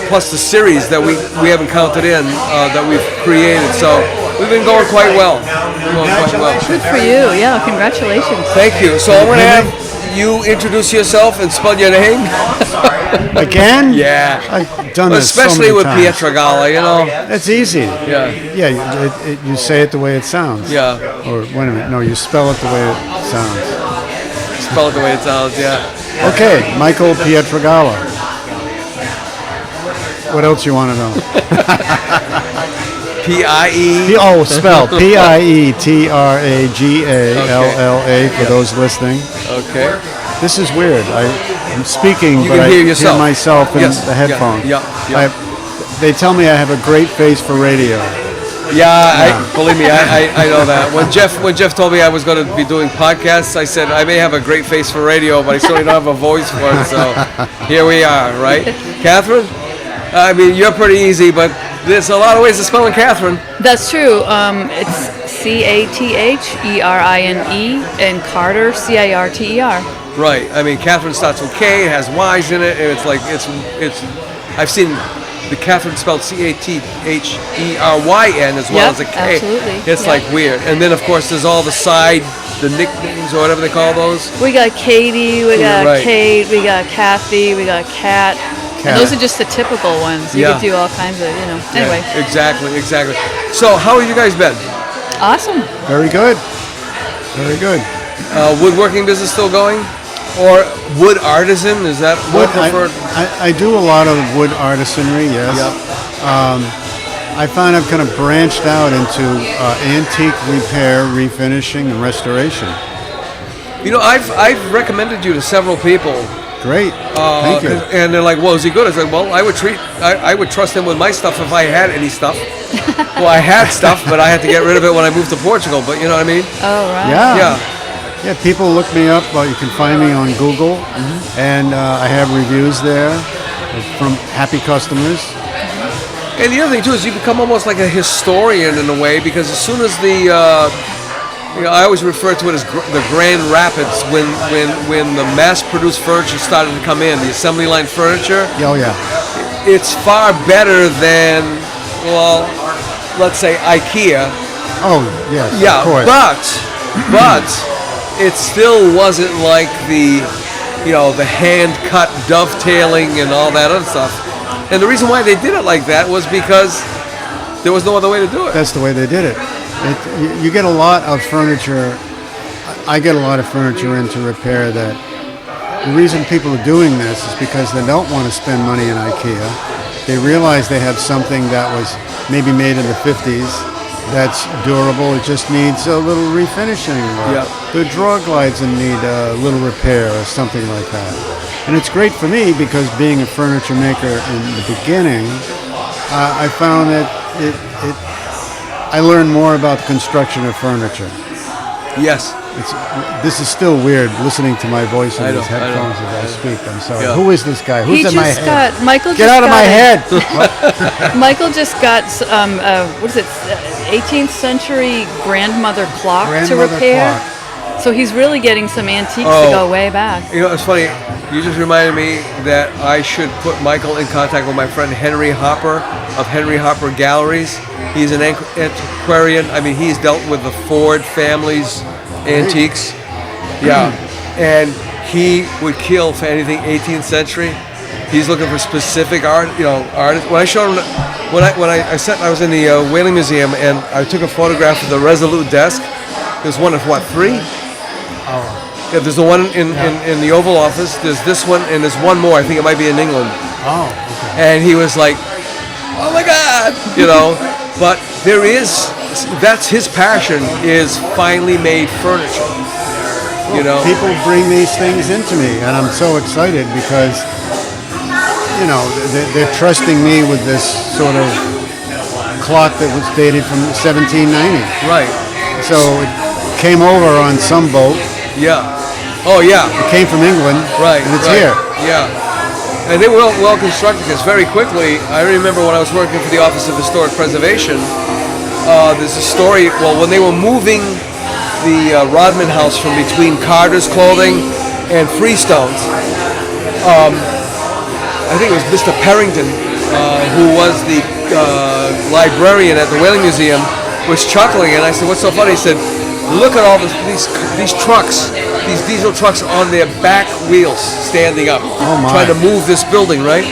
plus the series that we haven't counted in that we've created. So we've been going quite well. Good for you. Yeah, congratulations. Thank you. So I'm going to have you introduce yourself and spell your name. Again? Yeah. I've done this especially so many with times. Pietragalla, That's easy. Yeah. Yeah, you say it the way it sounds. Yeah. Or, wait a minute, no, you spell it the way it sounds. Spell it the way it sounds, yeah. Okay, Michael Pietragalla. What else you want to know? P-I-E. Spelled Pietragalla for those listening. Okay. This is weird. I'm speaking, You but can I hear hear yourself. myself in Yes, the headphones. Yeah. They tell me I have a great face for radio. Believe me, I know that. When Jeff told me I was going to be doing podcasts, I said I may have a great face for radio, but I certainly don't have a voice for it. So here we are, right? Catherine? I mean, you're pretty easy, but there's a lot of ways of spelling Catherine. That's true. It's Catherine and Carter, Carter. Right. I mean, Catherine starts with K, it has Y's in it, and it's I've seen the Catherine spelled Catheryn as well Yep, as a K. absolutely. It's Yep. like weird. And then of course there's all the nicknames or whatever they call those. We got Katie, we got Right. Kate, we got Kathy, we got Kat. And those are just the typical ones. You Yeah. could do all kinds of, Anyway, Yeah, exactly. So how have you guys been? awesome. Very good. Very good. Woodworking business still going? Or wood artisan, is that more preferred? I do a lot of wood artisanry, yes. Yep. I find I've kind of branched out into antique repair, refinishing, and restoration. I've recommended you to several people. Great. Thank you. And they're like, well, is he good? I said, well, I would trust him with my stuff if I had any stuff. Well, I had stuff, but I had to get rid of it when I moved to Portugal, but you know what I mean? Oh, right. Yeah. Yeah, people look me up. You can find me on Google, and I have reviews there from happy customers. And the other thing, too, is you become almost like a historian in a way, because as soon as I always refer to it as the Grand Rapids, when the mass-produced furniture started to come in, the assembly line furniture. Oh, yeah. It's far better than, well, let's say IKEA. Oh, yes, Yeah, of course. but it still wasn't like the hand-cut dovetailing and all that other stuff. And the reason why they did it like that was because there was no other way to do it. That's the way they did it. You get a lot of furniture. I get a lot of furniture into repair that the reason people are doing this is because they don't want to spend money in IKEA. They realize they have something that was maybe made in the 50s that's durable. It just needs a little refinishing. Or the drawer glides and need a little repair or something like that. And it's great for me because being a furniture maker in the beginning, I found that I learned more about the construction of furniture. Yes. This is still weird listening to my voice in these headphones as I speak. I'm sorry. Yeah. Who is this guy? Who's in my head? Get out of my head! Michael just got what is it? 18th century grandmother clock to repair. Clock. So he's really getting some antiques to go way back. It's funny. You just reminded me that I should put Michael in contact with my friend Henry Hopper of Henry Hopper Galleries. He's an antiquarian. I mean, he's dealt with the Ford family's antiques. Yeah. And he would kill for anything 18th century. He's looking for specific artists. When I showed him, I was in the Whaling Museum and I took a photograph of the Resolute desk. There's one of what, 3? Yeah, there's the one in the Oval Office. There's this one, and there's one more. I think it might be in England. Oh, okay. And he was like, "Oh my God," But that's his passion, is finely made furniture. People bring these things into me, and I'm so excited because they're trusting me with this sort of clock that was dated from 1790. Right. So it came over on some boat. Yeah. Oh yeah. It came from England. Right. And it's here. Yeah. And they were well constructed because very quickly, I remember when I was working for the Office of Historic Preservation, there's a story, when they were moving the Rodman House from between Carter's Clothing and Freestone's, I think it was Mr. Perrington, who was the librarian at the Whaling Museum, was chuckling, and I said, "What's so funny?" He said, "Look at all these trucks, these diesel trucks on their back wheels standing up, trying to move this building, right?"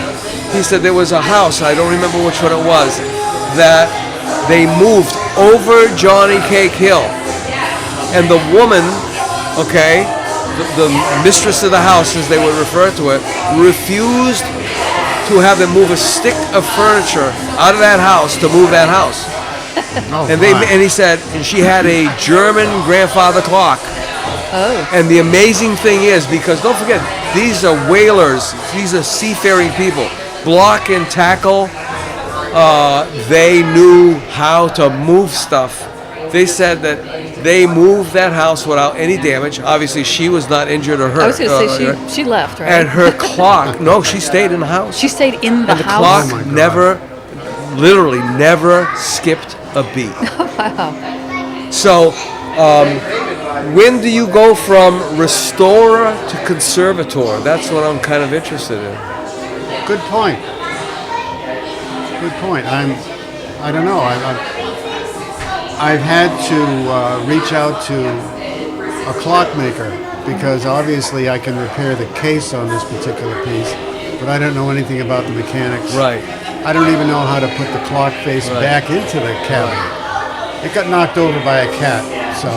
He said there was a house, I don't remember which one it was, that they moved over Johnny Cake Hill. And the woman, the mistress of the house, as they would refer to it, refused to have them move a stick of furniture out of that house to move that house. And he said, and she had a German grandfather clock. Oh. And the amazing thing is, because don't forget, these are whalers, these are seafaring people, block and tackle. They knew how to move stuff. They said that they moved that house without any damage. Obviously, she was not injured or hurt. I was going to say she left, right? And her clock, no, she stayed in the house. She stayed in the and the house? clock literally never skipped a beat. Wow. So, when do you go from restorer to conservator? That's what I'm kind of interested in. Good point. Good point. I don't know. I've had to reach out to a clockmaker because obviously I can repair the case on this particular piece, but I don't know anything about the mechanics. Right. I don't even know how to put the clock face back into the cabinet. It got knocked over by a cat, so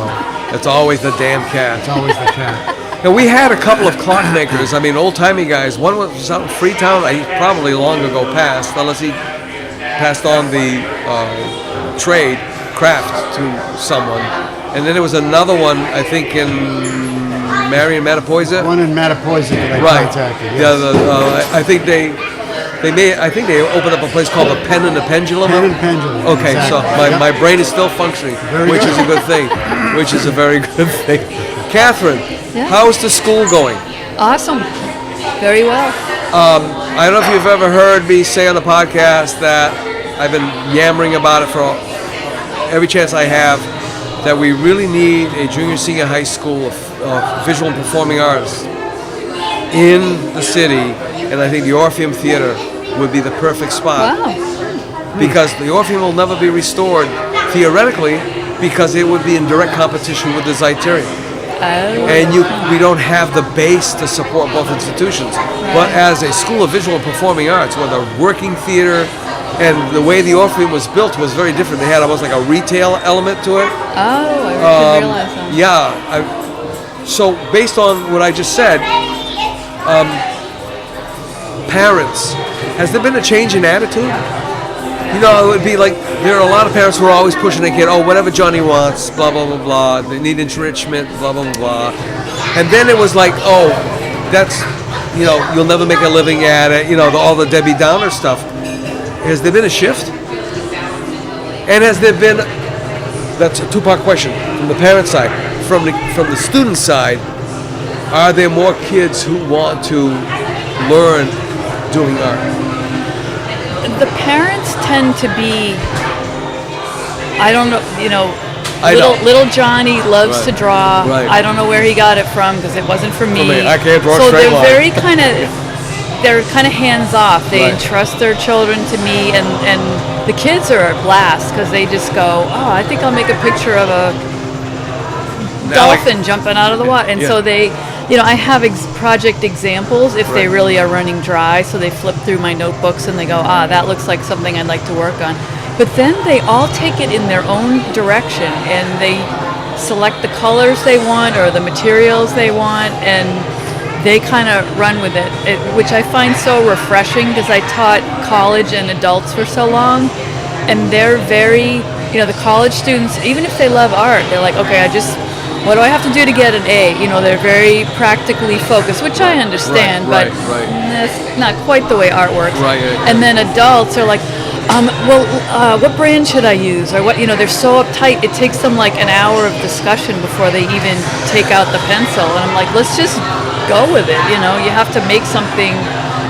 It's always the damn cat. it's always the cat. Now, we had a couple of clockmakers. I mean, old-timey guys. One was out in Freetown. He probably long ago passed, unless he passed on the trade, craft, to someone. And then there was another one, I think, in Marion, Mattapoisett. One in Mattapoisett that I Right. contacted. Yeah. Yes. I think they opened up a place called the Pen and the Pendulum. Pen and Pendulum. Okay, exactly. so my brain is still functioning, which is a good thing. Which is a very good thing. Catherine, Yeah. how's the school going? Awesome. Very well. I don't know if you've ever heard me say on the podcast that I've been yammering about it for every chance I have, that we really need a junior senior high school of visual and performing arts in the city, and I think the Orpheum Theater would be the perfect spot. Wow. Because the Orpheum will never be restored theoretically because it would be in direct competition with the Zeiterium. And we don't have the base to support both institutions. But as a school of visual and performing arts, with a working theater, and the way the Orpheum was built was very different. They had almost like a retail element to it. Oh, I didn't realize that. Yeah. So based on what I just said, parents, has there been a change in attitude? You know, it would be like, there are a lot of parents who are always pushing their kid, oh, whatever Johnny wants, blah, blah, blah, blah. They need enrichment, blah, blah, blah, blah. And then it was like, oh, that's, you know, you'll never make a living at it, you know, all the Debbie Downer stuff. Has there been a shift? And has there been, that's a two-part question, from the parent side. From the student side, are there more kids who want to learn doing art? The parents tend to be, I don't know, you know, I know. little Johnny loves Right. to draw. Right. I don't know where he got it from because it wasn't for me. I can't draw a so straight they're line. very they're kind of hands off. They Right. entrust their children to me, and the kids are a blast because they just go, oh, I think I'll make a picture of a dolphin jumping out of the water. And Yeah. so they, you know, I have project examples if they really are running dry. So they flip through my notebooks and they go, that looks like something I'd like to work on. But then they all take it in their own direction and they select the colors they want or the materials they want, and they kind of run with it, which I find so refreshing because I taught college and adults for so long, and they're very, you know, the college students, even if they love art, they're like, okay, what do I have to do to get an A? You know, they're very practically focused, which I understand, Right. but that's not quite the way art works. Right. And then adults are like, what brand should I use? Or what, you know, they're so uptight, it takes them like an hour of discussion before they even take out the pencil. And I'm like, let's just go with it, you know, you have to make something.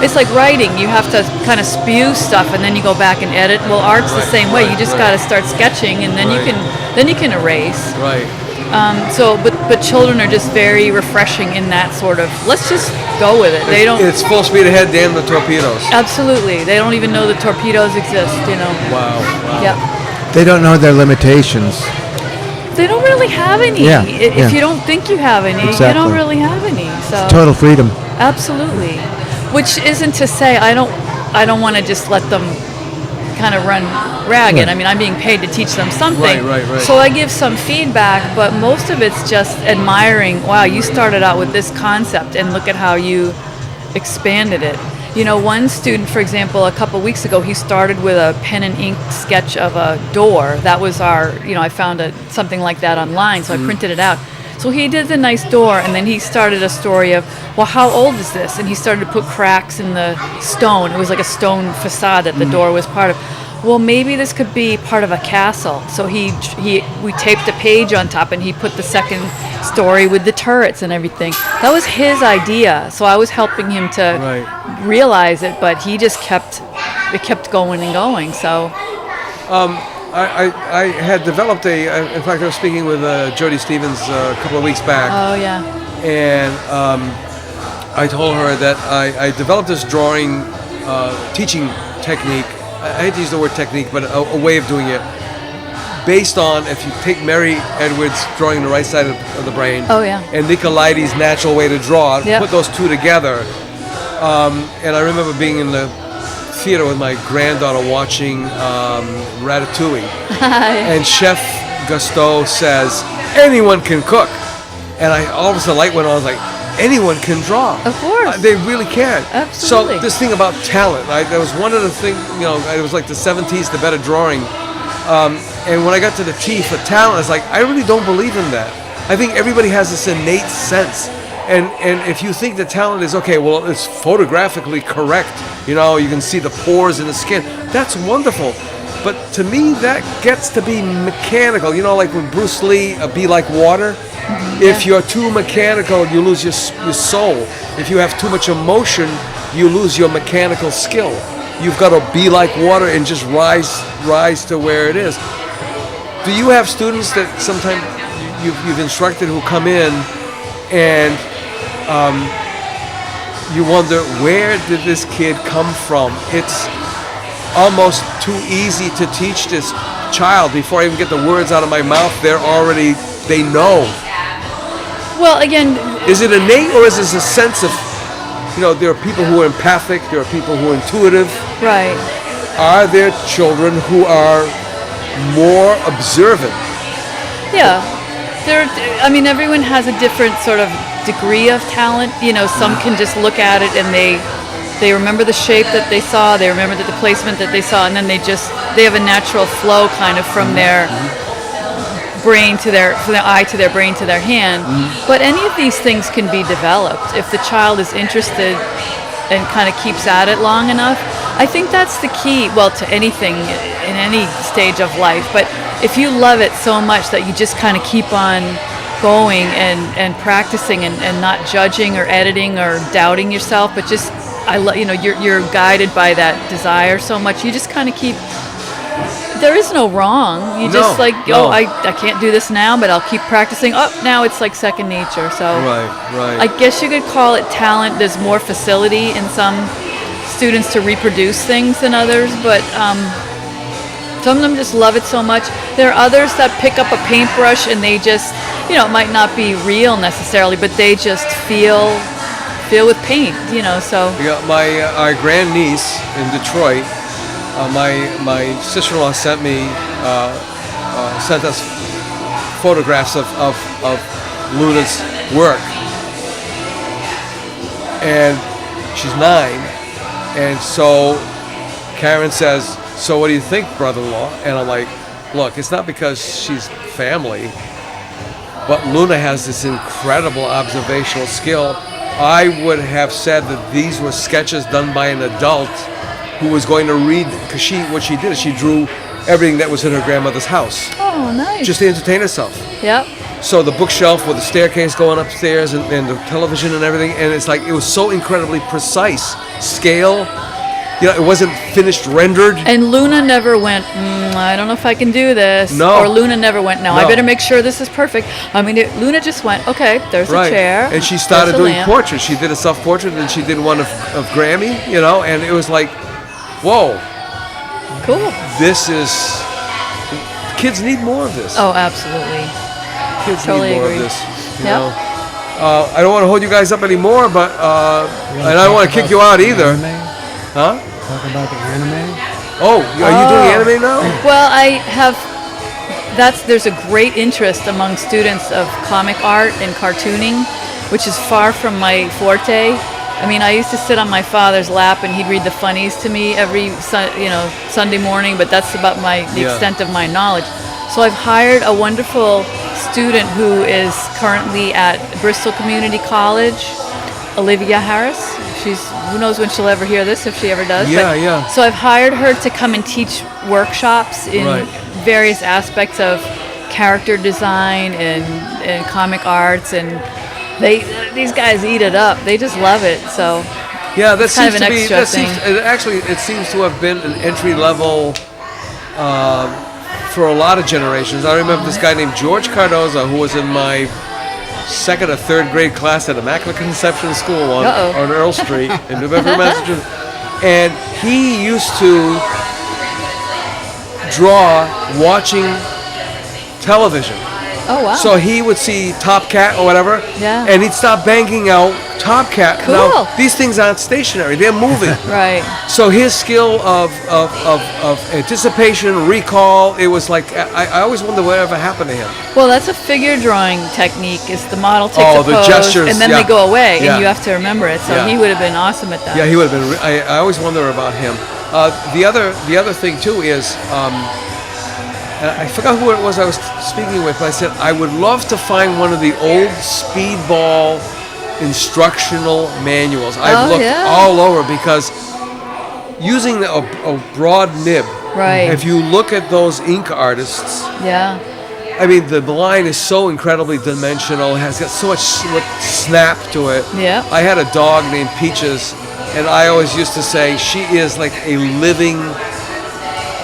It's like writing, you have to kind of spew stuff and then you go back and edit. Well, art's the same way, you just got to start sketching and then you can erase. Right. But children are just very refreshing in that sort of, let's just go with it. They don't. It's full speed ahead, damn the torpedoes. Absolutely. They don't even know the torpedoes exist, you know. Wow. Yeah. They don't know their limitations. They don't really have any. Yeah, If yeah. you don't think you have any, you Exactly. don't really have any. So Total freedom. absolutely. Which isn't to say I don't want to just let them kind of run ragged. Right. I mean, I'm being paid to teach them something. Right. So I give some feedback, but most of it's just admiring, wow, you started out with this concept and look at how you expanded it. You know, one student, for example, a couple weeks ago, he started with a pen and ink sketch of a door. That was I found something like that online, so I printed it out. So he did the nice door, and then he started a story of, well, how old is this? And he started to put cracks in the stone. It was like a stone facade that the door was part of. Well, maybe this could be part of a castle. So we taped a page on top, and he put the second story with the turrets and everything. That was his idea. So I was helping him to realize it, but he just kept going and going. So. I had developed in fact, I was speaking with Jody Stevens a couple of weeks back. Oh, yeah. And I told her that I developed this drawing teaching technique I hate to use the word technique, but a way of doing it based on, if you take Mary Edwards drawing the right side of the brain, Oh, yeah. and Nicolaides' natural way to draw, Yep. put those two together. And I remember being in the theater with my granddaughter watching Ratatouille, and Chef Gusteau says, anyone can cook. And all of a sudden the light went on. I was like, anyone can draw. Of course. They really can. Absolutely. So this thing about talent, that was one of the things, it was like the 70s, the better drawing. And when I got to the T for talent, I was like, I really don't believe in that. I think everybody has this innate sense. And if you think the talent is, okay, well, it's photographically correct, you can see the pores in the skin, that's wonderful. But to me, that gets to be mechanical. Like when Bruce Lee, Be Like Water. If you're too mechanical, you lose your soul. If you have too much emotion, you lose your mechanical skill. You've got to be like water and just rise to where it is. Do you have students that sometimes you've instructed who come in and you wonder, where did this kid come from? It's almost too easy to teach this child. Before I even get the words out of my mouth, they know. Well, again, Is it innate, or is this a sense of, there are people who are empathic, there are people who are intuitive. right. Are there children who are more observant? Yeah. Everyone has a different sort of degree of talent. Some can just look at it and they remember the shape that they saw, they remember the placement that they saw, and then they have a natural flow kind of from their brain from their eye to their brain to their hand. But any of these things can be developed if the child is interested and kind of keeps at it long enough. I think that's the key, to anything in any stage of life. But if you love it so much that you just kind of keep on going and practicing and not judging or editing or doubting yourself, but just you're guided by that desire so much, you just kind of keep. There is no wrong. You just I can't do this now, but I'll keep practicing. Oh, now it's like second nature. So Right. I guess you could call it talent. There's more facility in some students to reproduce things than others, but some of them just love it so much. There are others that pick up a paintbrush and they just, it might not be real necessarily, but they just feel with paint, so. We got our grandniece in Detroit. My sister-in-law sent us photographs of Luna's work, and she's 9, and so Karen says, so what do you think, brother-in-law? And I'm like, look, it's not because she's family, but Luna has this incredible observational skill. I would have said that these were sketches done by an adult who was going to read, because what she did is she drew everything that was in her grandmother's house. Oh, nice. Just to entertain herself. Yep. So the bookshelf with the staircase going upstairs and the television and everything, and it's like, it was so incredibly precise. Scale, it wasn't finished rendered. And Luna never went, I don't know if I can do this. No. Or Luna never went, no, I better make sure this is perfect. Luna just went, okay, there's a chair. And she started there's a doing lamp. portraits. She did a self-portrait, and she did one of Grammy, and it was like, whoa. Cool. Kids need more of this. Oh, absolutely. Kids totally need more agree. of this. Yep. I don't want to hold you guys up anymore, but and I don't want to kick you out either. Huh? Talk about the anime. Oh, are you doing anime now? Well, there's a great interest among students of comic art and cartooning, which is far from my forte. I used to sit on my father's lap and he'd read the funnies to me every Sunday morning, but that's about the extent of my knowledge. So I've hired a wonderful student who is currently at Bristol Community College, Olivia Harris. Who knows when she'll ever hear this, if she ever does. Yeah. So I've hired her to come and teach workshops in various aspects of character design and comic arts, and these guys eat it up. They just love it. So yeah, that kind seems of an to be. extra thing. It seems to have been an entry level for a lot of generations. I remember this guy named George Cardoza, who was in my second or third grade class at Immaculate Conception School on Earl Street in New Bedford, Massachusetts. And he used to draw watching television. Oh, wow. So he would see Top Cat or whatever, Yeah. and he'd stop banging out Top Cat. Cool. Now, these things aren't stationary; they're moving. Right. So his skill of anticipation, recall, it was like I always wonder whatever happened to him. Well, that's a figure drawing technique. Is the model takes Oh, a the pose, gestures, and then yeah. they go away, Yeah. and you have to remember it. So Yeah. he would have been awesome at that. Yeah, he would have been. I always wonder about him. The other thing too is. And I forgot who it was I was speaking with, but I said I would love to find one of the old speedball instructional manuals. I've looked all over because using a broad nib, Right. if you look at those ink artists, Yeah. I mean, the line is so incredibly dimensional, it has got so much snap to it. Yeah. I had a dog named Peaches, and I always used to say she is like a living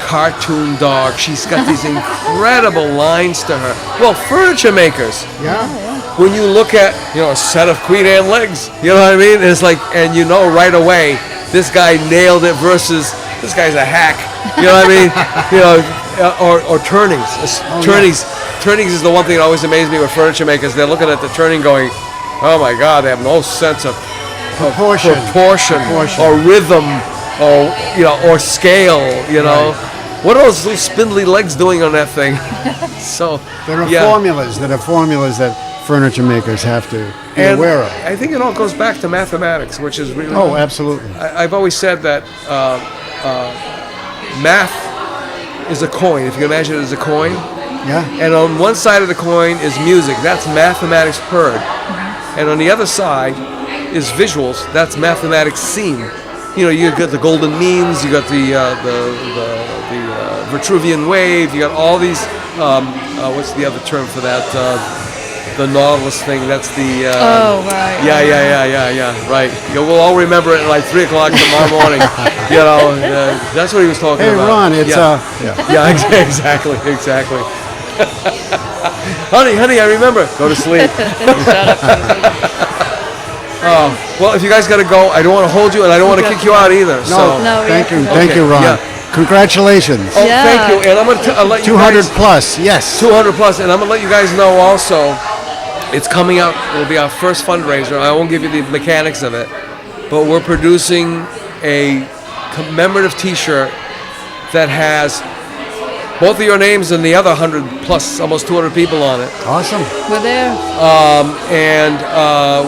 cartoon dog. She's got these incredible lines to her. Well, furniture makers. Yeah. When you look at, a set of Queen Anne legs, you know what I mean? It's like, and you know right away, this guy nailed it versus this guy's a hack. You know what I mean? Or turnings. Turnings is the one thing that always amazes me with furniture makers. They're looking at the turning going, oh my God, they have no sense of proportion. Or rhythm, or scale, Right. What are those little spindly legs doing on that thing? So There are formulas that furniture makers have to be and aware of. I think it all goes back to mathematics, which is really. Oh, absolutely. I've always said that math is a coin. If you can imagine it as a coin, Yeah. and on one side of the coin is music. That's mathematics heard, and on the other side is visuals. That's mathematics seen. You got the golden means, you got the Vitruvian wave, you got all these. What's the other term for that? The Nautilus thing. That's the. Oh, right. Yeah. Right. We'll all remember it at like 3:00 tomorrow morning. That's what he was talking Hey, about. Ron, it's Yeah, exactly. honey, I remember. Go to sleep. Well, if you guys got to go, I don't want to hold you, and I don't want to kick you out either. So. No, Thank you, Okay, Ron. yeah. Congratulations. Oh, Yeah. thank you. And I'm going to let you 200 guys, plus, yes. 200 plus, and I'm going to let you guys know also, it's coming out. It'll be our first fundraiser. I won't give you the mechanics of it, but we're producing a commemorative T-shirt that has both of your names and the other 100 plus, almost 200 people on it. Awesome. We're there. And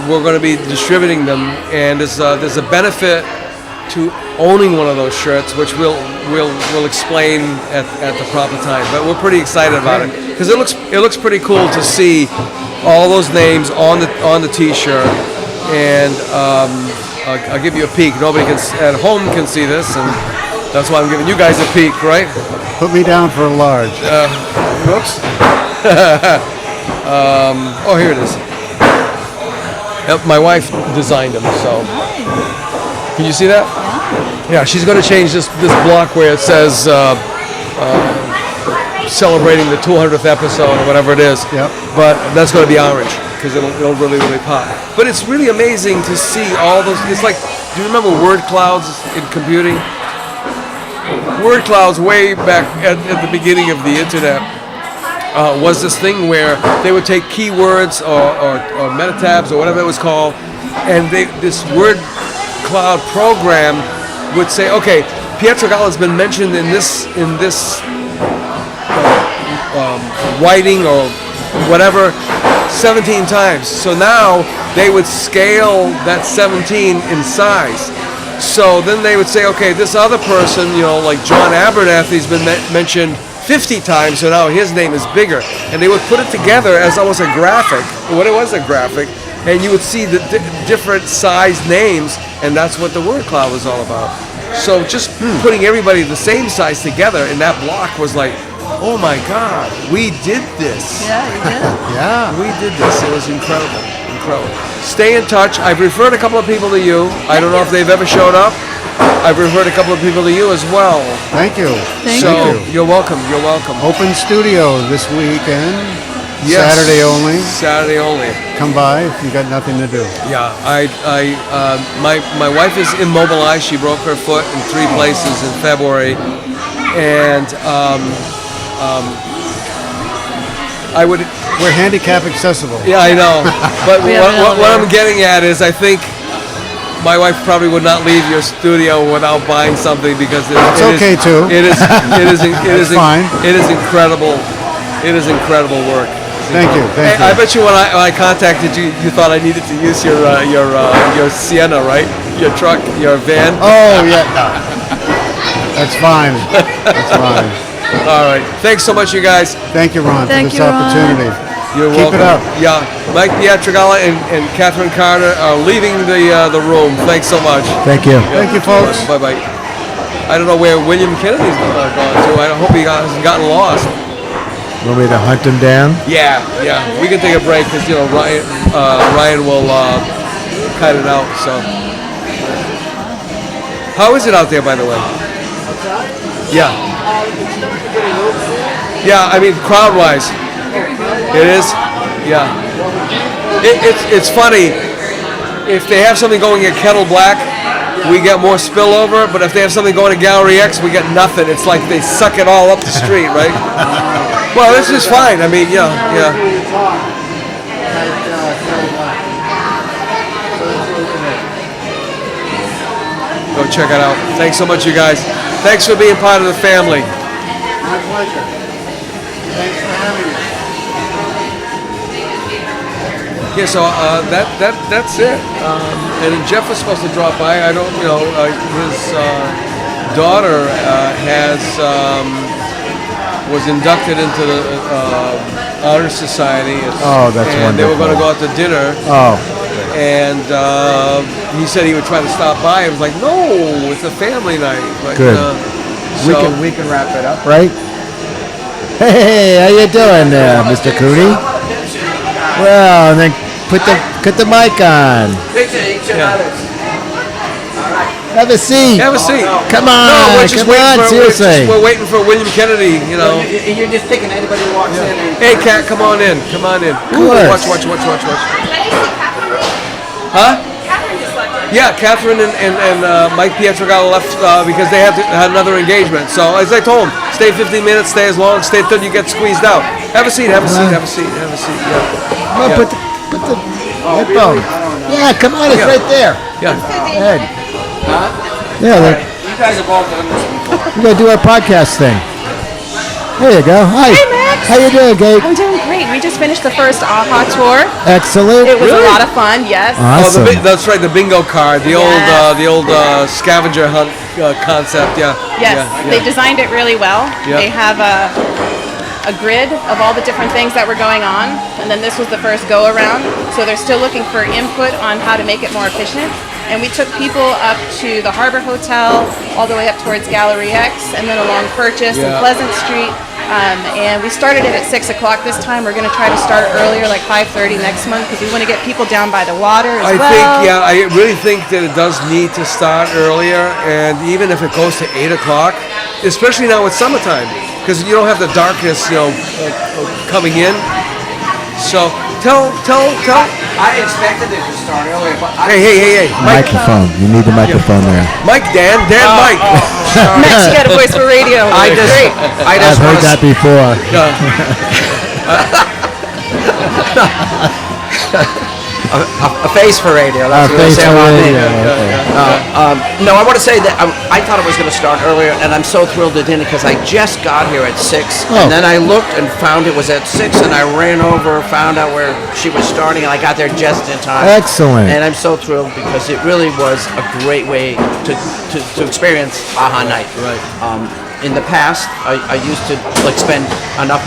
we're going to be distributing them. And there's a benefit to owning one of those shirts, which we'll explain at the proper time. But we're pretty excited about it because it looks pretty cool to see all those names on the T-shirt. And I'll give you a peek. Nobody at home can see this, and that's why I'm giving you guys a peek, right? Put me down for a large. Whoops. Here it is. Yep, my wife designed them, so. Can you see that? Yeah, she's going to change this block where it says celebrating the 200th episode or whatever it is. Yep. But that's going to be orange because it'll really, really pop. But it's really amazing to see all those. It's like, do you remember word clouds in computing? Word clouds way back at the beginning of the internet was this thing where they would take keywords or metatabs or whatever it was called, and this word cloud program would say, okay, Pietragalla has been mentioned in this writing or whatever 17 times. So now they would scale that 17 in size. So then they would say, okay, this other person, like John Abernathy's been mentioned 50 times, so now his name is bigger. And they would put it together as almost a graphic. What it was, a graphic. And you would see the different size names, and that's what the word cloud was all about. So just putting everybody the same size together in that block was like, oh my God, we did this. Yeah, you did. Yeah. We did this. It was incredible. Stay in touch. I've referred a couple of people to you. I don't know if they've ever showed up. I've referred a couple of people to you as well. Thank you. Thank So you. you're welcome. Open studio this weekend. Yes. Saturday only. Saturday only. Come by if you got nothing to do. Yeah. My wife is immobilized. She broke her foot in 3 places in February, and I would. We're handicap accessible. Yeah, I know. But what I'm getting at is, I think my wife probably would not leave your studio without buying something because It's okay too. It is fine. It is incredible. It is incredible work. Thank you. Thank you. I bet you when I contacted you, you thought I needed to use your Sienna, right? Your truck, your van. Oh yeah. That's fine. That's fine. All right. Thanks so much, you guys. Thank you, Ron, Thank for this you, Ron. opportunity. You're Keep welcome. it up. Yeah. Mike Pietragalla and Catherine Carter are leaving the room. Thanks so much. Thank you. Thank you, folks. Bye bye. I don't know where William Kennedy's gone to. I hope he hasn't gotten lost. Want me to hunt him down? Yeah. We can take a break because Ryan will cut it out. So, how is it out there, by the way? Yeah. Yeah, I mean, crowd-wise, it is. Yeah. It's funny. If they have something going at Kettle Black, we get more spillover. But if they have something going to Gallery X, we get nothing. It's like they suck it all up the street, right? Well, this is fine. I mean, yeah. Go check it out. Thanks so much, you guys. Thanks for being part of the family. My pleasure. Thanks for having me. Yeah, so that's it. And Jeff was supposed to drop by. I don't, his daughter was inducted into the Honor Society. Oh, that's and they were going to wonderful. go out to dinner. Oh, And he said he would try to stop by. I was like, no, it's a family night. But, Good. we can wrap it up, right? Hey, how you doing there, Mr. Cooney? Well, then put the mic on. Have a seat. Have a seat. Come on, No, we're just come on, seriously. We're waiting for William Kennedy, You're just picking anybody who walks in. Hey, Kat, come on in. Come on in. course. Watch. Huh? Yeah, Catherine and Mike Pietragalla left because they had another engagement. So as I told them, stay 15 minutes, stay as long, stay until you get squeezed out. Have a seat. Yeah. Come on, put the headphone. Yeah, come on, it's right there. Yeah. Ed. Yeah, You guys have all done this before. we're gonna do our podcast thing. There you go. Hi. Hey, Max. How you doing, Kate? I'm doing great. We just finished the first AHA tour. Excellent. It was Really? a lot of fun, yes. Awesome. That's right, the bingo card, the Yes. old scavenger hunt concept. Yeah. Yes, they designed it really well. Yeah. They have a grid of all the different things that were going on, and then this was the first go-around. So they're still looking for input on how to make it more efficient. And we took people up to the Harbor Hotel, all the way up towards Gallery X, and then along Purchase and Yeah. Pleasant Street. And we started it at 6 o'clock this time. We're going to try to start earlier, like 5:30 next month, because we want to get people down by the water as well. I really think that it does need to start earlier, and even if it goes to 8 o'clock, especially now it's summertime, because you don't have the darkness, coming in. So tell. I expected it to start earlier, but Hey, Mike, Microphone. You need the microphone there. Dan, Mike. Max, you got a voice for radio. I just I've heard that before. a face for radio. That's what Face they say for about me. radio, okay. No, I want to say that I thought it was going to start earlier, and I'm so thrilled it didn't because I just got here at 6, Oh. and then I looked and found it was at 6, and I ran over, found out where she was starting, and I got there just in time. Excellent. And I'm so thrilled because it really was a great way to experience AHA Night. Right. In the past, I used to spend enough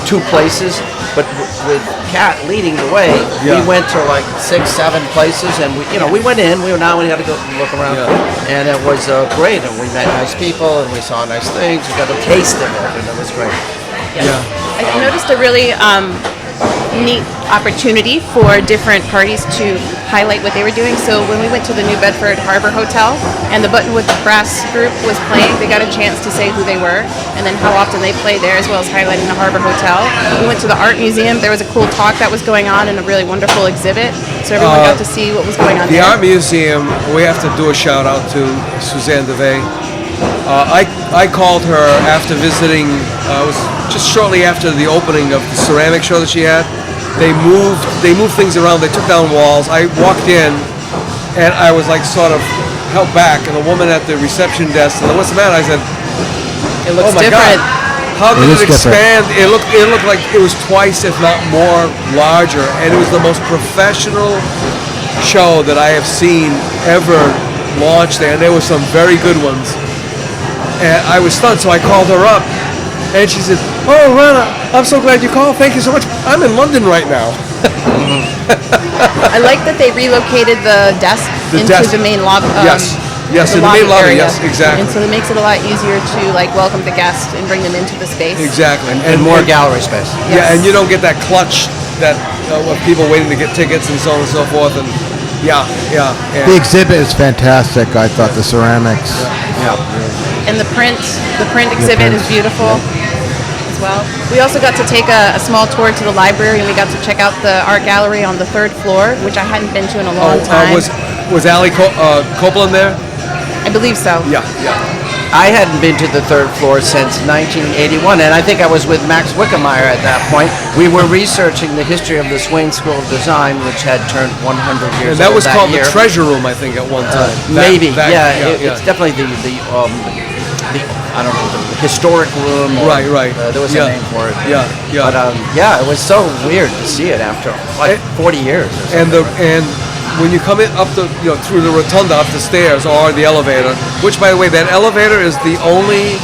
2 places, but with Kat leading the way, Yeah. we went to 6, 7 places, and we went in. Now we had to go look around, Yeah. and it was great. And we met nice people, and we saw nice things. We got a taste of it, and it was great. I noticed a really neat opportunity for different parties to highlight what they were doing. So when we went to the New Bedford Harbor Hotel and the Buttonwood Brass Group was playing, they got a chance to say who they were and then how often they play there, as well as highlighting the Harbor Hotel. We went to the art museum. There was a cool talk that was going on and a really wonderful exhibit. So everyone got to see what was going on The there. Art Museum, we have to do a shout out to Suzanne DeVay. I called her after visiting. It was just shortly after the opening of the ceramic show that she had. They moved things around. They took down walls. I walked in, and I was like sort of held back. And a woman at the reception desk said, "What's the matter?" I said, It looks "Oh my different. God. How did it expand? It looked like it was twice, if not more, larger, and it was the most professional show that I have seen ever launched there. And there were some very good ones. And I was stunned, so I called her up, and she said, "Oh, Rana, I'm so glad you called. Thank you so much. I'm in London right now." I like that they relocated the desk into the main lobby. Yes, in the main lobby. area. Yes, exactly. And so it makes it a lot easier to like welcome the guest and bring them into the space. Exactly, And more gallery space. Yeah, and you don't get that clutch that of people waiting to get tickets and so on and so forth. And yeah. The exhibit is fantastic. I thought the ceramics. Yeah. And the print exhibit is beautiful as well. We also got to take a small tour to the library, and we got to check out the art gallery on the 3rd floor, which I hadn't been to in a long time. Was Allie Copeland there? I believe so. Yeah. I hadn't been to the 3rd floor since 1981, and I think I was with Max Wickemeyer at that point. We were researching the history of the Swain School of Design, which had turned 100 years And that old was called year. the Treasure Room, I think, at one time. It's definitely the I don't know, the historic room. Or, Right. There was a name for it. Yeah. But it was so weird to see it after like 40 years. Or something. And when you come in up the through the rotunda up the stairs or the elevator, which by the way, that elevator is the only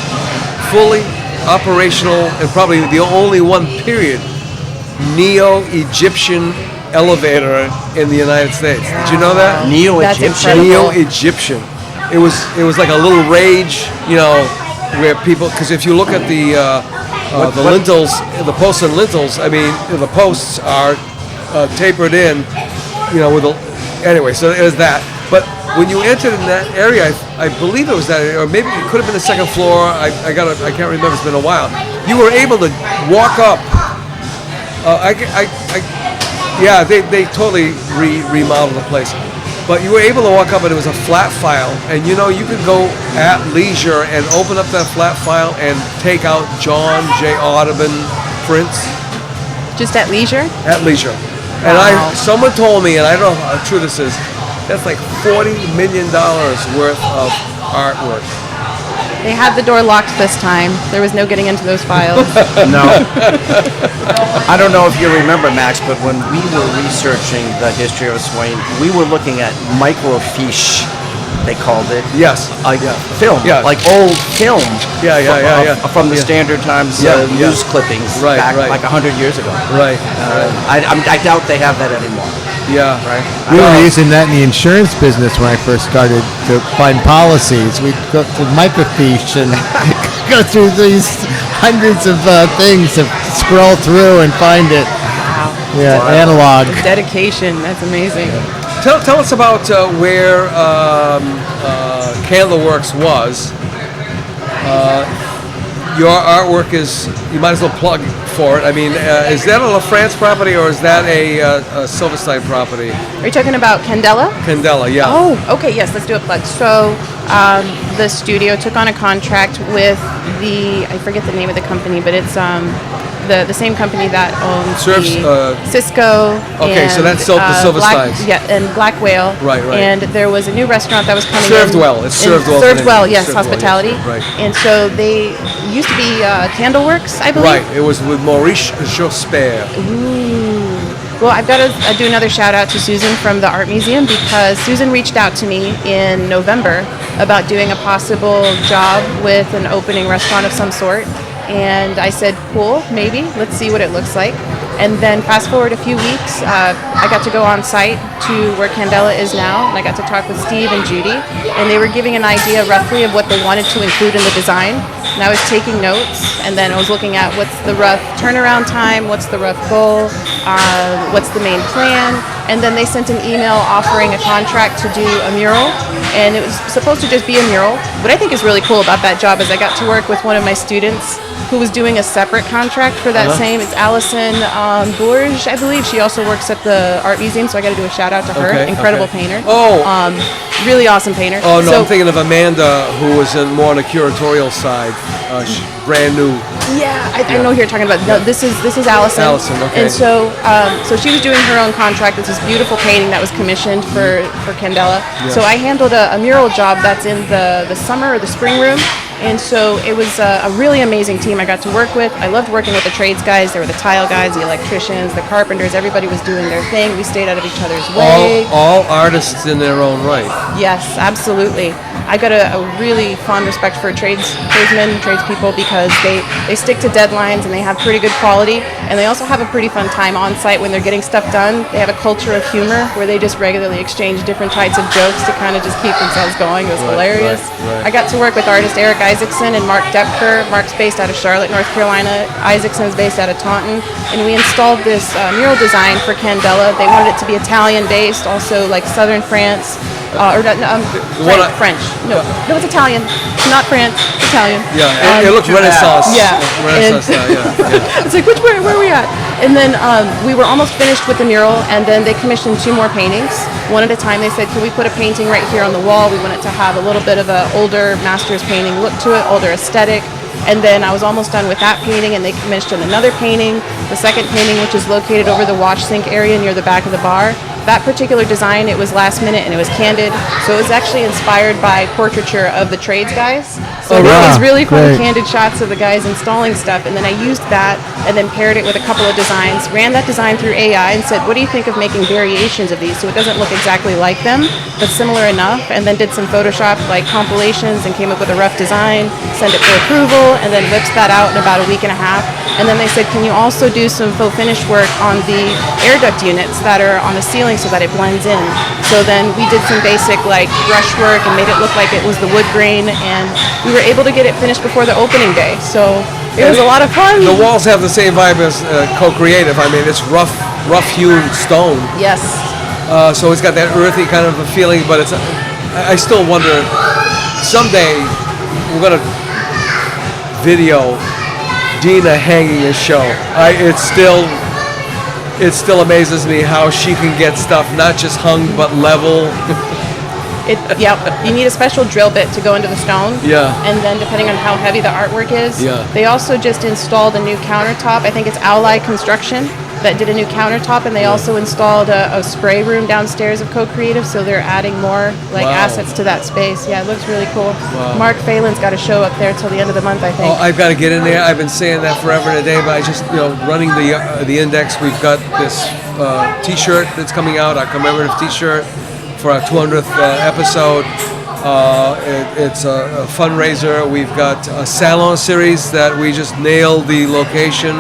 fully operational and probably the only one period Neo-Egyptian elevator in the United States. Did you know that? Neo-Egyptian. Neo-Egyptian. It was like a little rage, where people, because if you look at the lintels, the posts and lintels, I mean, the posts are tapered in, anyway, so it was that. But when you entered in that area, I believe it was that area, or maybe it could have been the 2nd floor. I can't remember. It's been a while. You were able to walk up. They totally remodeled the place. But you were able to walk up, and it was a flat file, and you could go at leisure and open up that flat file and take out John J. Audubon prints. Just at leisure? At leisure. Wow. And someone told me, and I don't know how true this is, that's like $40 million worth of artwork. They had the door locked this time. There was no getting into those files. No. I don't know if you remember, Max, but when we were researching the history of Swain, we were looking at microfiche, they called it. Yes. Film. Yeah. Like old film. Yeah. From the Standard Times news clippings back like 100 years ago. Right. I doubt they have that anymore. Yeah. Right. We were using that in the insurance business when I first started to find policies. We'd go to microfiche and go through these hundreds of things to scroll through and find it. Wow. Yeah, analog. Dedication. That's amazing. Tell us about where Candleworks was. Your artwork is, you might as well plug for it. I mean, is that a La France property or is that a Silverstein property? Are you talking about Candela? Candela, yeah. Oh, okay, yes, let's do a plug. So the studio took on a contract with I forget the name of the company, but it's the same company that owns Cisco. Okay, so that's the Silversteins. And Black Whale. Right. And there was a new restaurant that was coming Served in. Well. It's Served Well. Served Well, yes, Served Well, hospitality. yes, right. And so they used to be Candleworks, I believe. Right, it was with Maurice Jospert. Ooh. Well, I've got to do another shout out to Susan from the Art Museum, because Susan reached out to me in November about doing a possible job with an opening restaurant of some sort. And I said, cool, maybe. Let's see what it looks like. And then fast forward a few weeks, I got to go on site to where Candela is now, and I got to talk with Steve and Judy, and they were giving an idea roughly of what they wanted to include in the design. And I was taking notes, and then I was looking at what's the rough turnaround time, what's the rough goal, what's the main plan, and then they sent an email offering a contract to do a mural, and it was supposed to just be a mural. What I think is really cool about that job is I got to work with one of my students who was doing a separate contract for that same. It's Allison Bourge, I believe. She also works at the art museum, so I got to do a shout out to her. Incredible painter. Oh. Really awesome painter. Oh no, So- I'm thinking of Amanda, who was more on the curatorial side. She's brand new. Yeah, I know who you're talking about. No, this is Allison. Allison, okay. And so she was doing her own contract. It's this beautiful painting that was commissioned for Candela. Yeah. So I handled a mural job that's in the summer or the spring room. And so it was a really amazing team I got to work with. I loved working with the trades guys. There were the tile guys, the electricians, the carpenters. Everybody was doing their thing. We stayed out of each other's way. All artists in their own right. Yes, absolutely. I got a really fond respect for tradesmen, tradespeople, because they stick to deadlines and they have pretty good quality, and they also have a pretty fun time on site when they're getting stuff done. They have a culture of humor where they just regularly exchange different types of jokes to kind of just keep themselves going. It was hilarious. right. I got to work with artist Eric Isaacson and Mark Depker. Mark's based out of Charlotte, North Carolina. Isaacson's based out of Taunton, and we installed this mural design for Candela. They wanted it to be Italian-based, also like southern France. French. No, it's Italian. Not France. Italian. Yeah, it looked Renaissance. Yeah. Renaissance style, yeah. It's like, where are we at? And then we were almost finished with the mural, and then they commissioned 2 more paintings. One at a time, they said, can we put a painting right here on the wall? We want it to have a little bit of an older master's painting look to it, older aesthetic. And then I was almost done with that painting, and they commissioned another painting, the second painting, which is located over the wash sink area near the back of the bar. That particular design, it was last minute and it was candid, so it was actually inspired by portraiture of the trades guys. So there was really fun candid shots of the guys installing stuff, and then I used that and then paired it with a couple of designs, ran that design through AI and said, what do you think of making variations of these so it doesn't look exactly like them, but similar enough, and then did some Photoshop like compilations and came up with a rough design, sent it for approval, and then whipped that out in about a week and a half. And then they said, can you also do some faux finish work on the air duct units that are on the ceiling so that it blends in? So then we did some basic like brush work and made it look like it was the wood grain, and we were able to get it finished before the opening day. So it was a lot of fun. The walls have the same vibe as Co-Creative. I mean, it's rough-hewn stone. Yes. So it's got that earthy kind of a feeling, but it's. I still wonder. Someday we're gonna video Dina hanging a show. It still amazes me how she can get stuff not just hung but level. You need a special drill bit to go into the stone. Yeah. And then depending on how heavy the artwork is. Yeah. They also just installed a new countertop. I think it's Ally Construction that did a new countertop, and they also installed a spray room downstairs of Co-Creative, so they're adding more assets to that space. Yeah, it looks really cool. Wow. Mark Phelan's got a show up there till the end of the month, I think. Oh, I've got to get in there. I've been saying that forever and a day, but I just, running the index, we've got this T-shirt that's coming out, our commemorative T-shirt for our 200th episode. It's a fundraiser. We've got a salon series that we just nailed the location.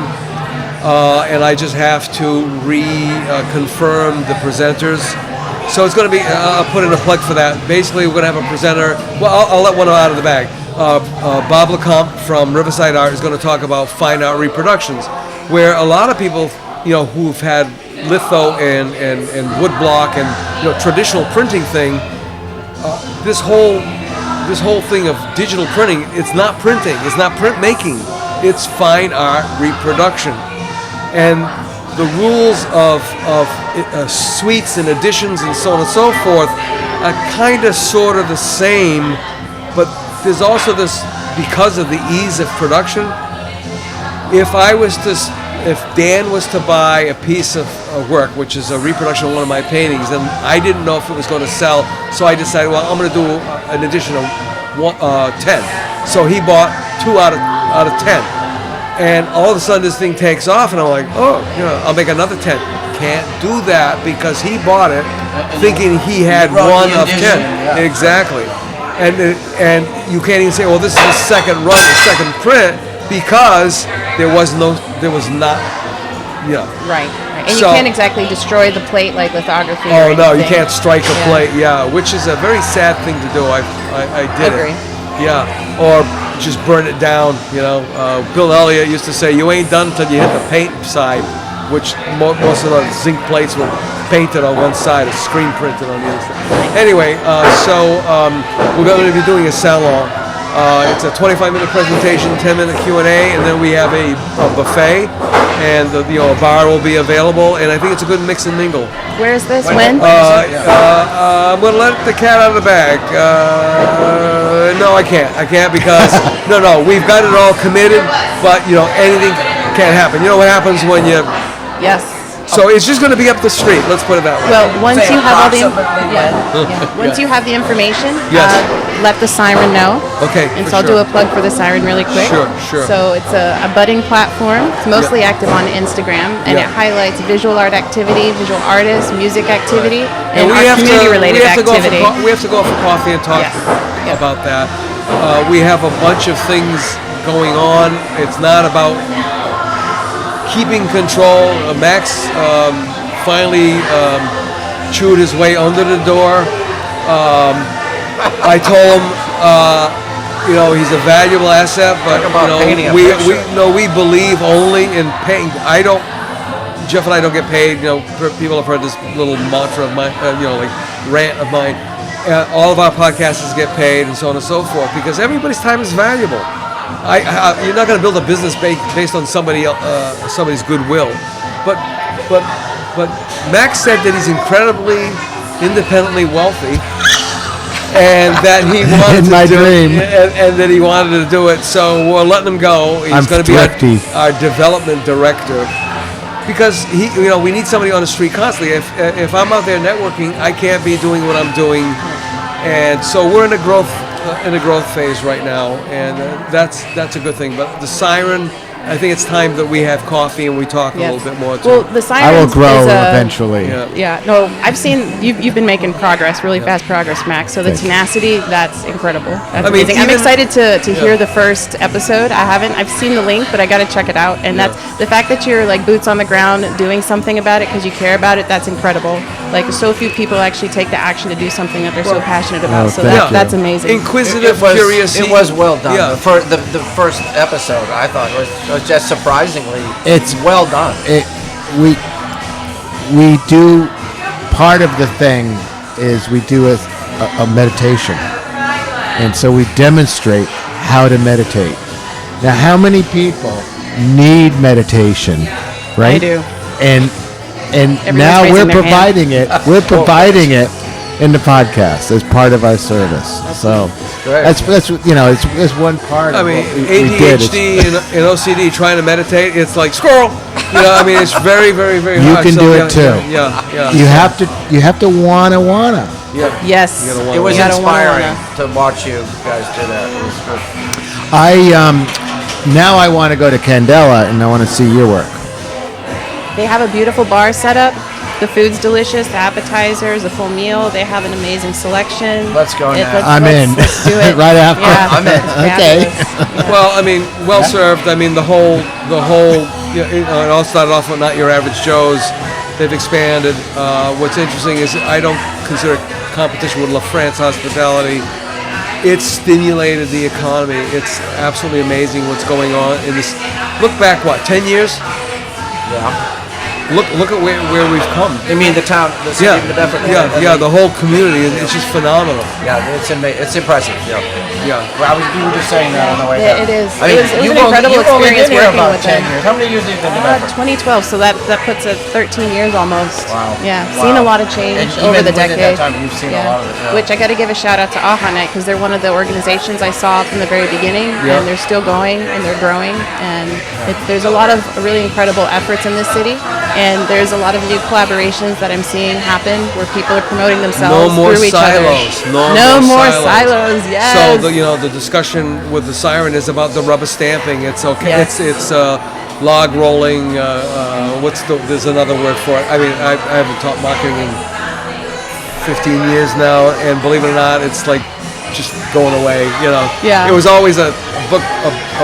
And I just have to reconfirm the presenters. So it's going to be, I'll put in a plug for that. Basically, we're going to have a presenter. Well, I'll let one out of the bag. Bob LeComte from Riverside Art is going to talk about fine art reproductions, where a lot of people, who've had litho and woodblock and traditional printing thing, this whole thing of digital printing, it's not printing, it's not printmaking, it's fine art reproduction. And the rules of suites and additions and so on and so forth are kind of sort of the same, but there's also this, because of the ease of production, if Dan was to buy a piece of work, which is a reproduction of one of my paintings, then I didn't know if it was going to sell, so I decided, well, I'm going to do an edition of 10. So he bought 2 out of 10. And all of a sudden this thing takes off, and I'm like, I'll make another 10. Can't do that because he bought it thinking he had 1 of 10. Yeah. Exactly. And you can't even say, well, this is the second run, the second print, because there was not. Right. And you can't exactly destroy the plate like lithography. Oh no, you can't strike a plate. Yeah, which is a very sad thing to do. I did agree. it. Yeah, or just burn it down. Bill Elliott used to say, "You ain't done until you hit the paint side," which most of the zinc plates were painted on one side, a screen printed on the other side. Anyway, so we're going to be doing a salon It's a 25-minute presentation, 10-minute Q&A, and then we have a buffet, and a bar will be available, and I think it's a good mix and mingle. Where is this? When? I'm going to let the cat out of the bag. No, I can't. I can't because, no, we've got it all committed, but, anything can happen. You know what happens when you... Yes. So it's just going to be up the street. Let's put it that way. Well, once Say you have all the approximately once you have the information, Yes. let the siren know. Okay, And for so I'll sure. do a plug for the siren really quick. Sure. So it's a budding platform. It's mostly active on Instagram, and Yeah. it highlights visual art activity, visual artists, music activity, and we our have community-related to go activity. we have to go for coffee and talk about that. We have a bunch of things going on. It's not about keeping control. Max finally chewed his way under the door. I told him, he's a valuable asset, but Talk about painting a picture. we believe only in paying. Jeff and I don't get paid. People have heard this little mantra of mine, like rant of mine. All of our podcasters get paid, and so on and so forth, because everybody's time is valuable. You're not going to build a business based on somebody's goodwill, but Max said that he's incredibly independently wealthy, and that he wanted In my dream. and that he wanted to do it. So we're letting him go. He's I'm going to be thrifty. our development director, because we need somebody on the street constantly. If I'm out there networking, I can't be doing what I'm doing, and so we're in a growth phase right now, and that's a good thing. But the siren, I think it's time that we have coffee and we talk a little bit more. Well, the siren I will grow is eventually. Yeah, no, I've seen you've been making progress, really fast progress, Max. So the Thank you. tenacity, that's incredible. That's I mean, amazing. I'm even- excited to hear the first episode. I've seen the link, but I got to check it out. And that's the fact that you're like boots on the ground doing something about it because you care about it. That's incredible. Like so few people actually take the action to do something that they're so passionate about. So thank you. that's amazing. Inquisitive, It curious. was well done. Yeah. The first episode, I thought, was just surprisingly It's- well done. We do, part of the thing is we do a meditation. And so we demonstrate how to meditate. Now, how many people need meditation, right? I do. And Everyone's now raising we're their hand. providing it. We're providing it in the podcast as part of our service. So great. that's it's one part. I of mean, what we did. ADHD and OCD trying to meditate, it's like squirrel. It's very, very, very You hard. can So, do yeah, it too. Yeah. You have to wanna. Yes. You gotta wanna- It was You gotta inspiring wanna- to watch you guys do that. It was good. Now I want to go to Candela and I want to see your work. They have a beautiful bar set up. The food's delicious. The appetizers, the full meal. They have an amazing selection. Let's go now. I'm in. Let's do it. Right after. Yeah, I'm in. it's Okay. fabulous. Well, I mean, well served. I mean, the whole. It all started off with Not Your Average Joe's. They've expanded. What's interesting is I don't consider competition with La France Hospitality. It's stimulated the economy. It's absolutely amazing what's going on in this. Look back, 10 years? Yeah. Look at where we've come. You mean the town, the city of New Bedford? The whole community. It's just phenomenal. Yeah, it's impressive. Yeah. Yeah. Well, you were just saying that on the way Yeah, down. it is. I mean, It was an you've incredible only experience been here working about with 10 them. years. How many years have you been in Bedford? 2012, so that puts it 13 years almost. Wow. Yeah, Wow. seen a lot of change And over even the within decade. that time, you've seen a lot of it, yeah. Which I got to give a shout out to AHA Night because they're one of the organizations I saw from the very beginning, Yeah. and they're still going and they're growing. And there's a lot of really incredible efforts in this city, and there's a lot of new collaborations that I'm seeing happen where people are promoting themselves No more through each silos. other. No more silos. Yes. So the discussion with the siren is about the rubber stamping. It's okay. Yes. It's log rolling. There's another word for it. I mean, I haven't taught marketing in 15 years now, and believe it or not, it's like just going away. Yeah. It was always a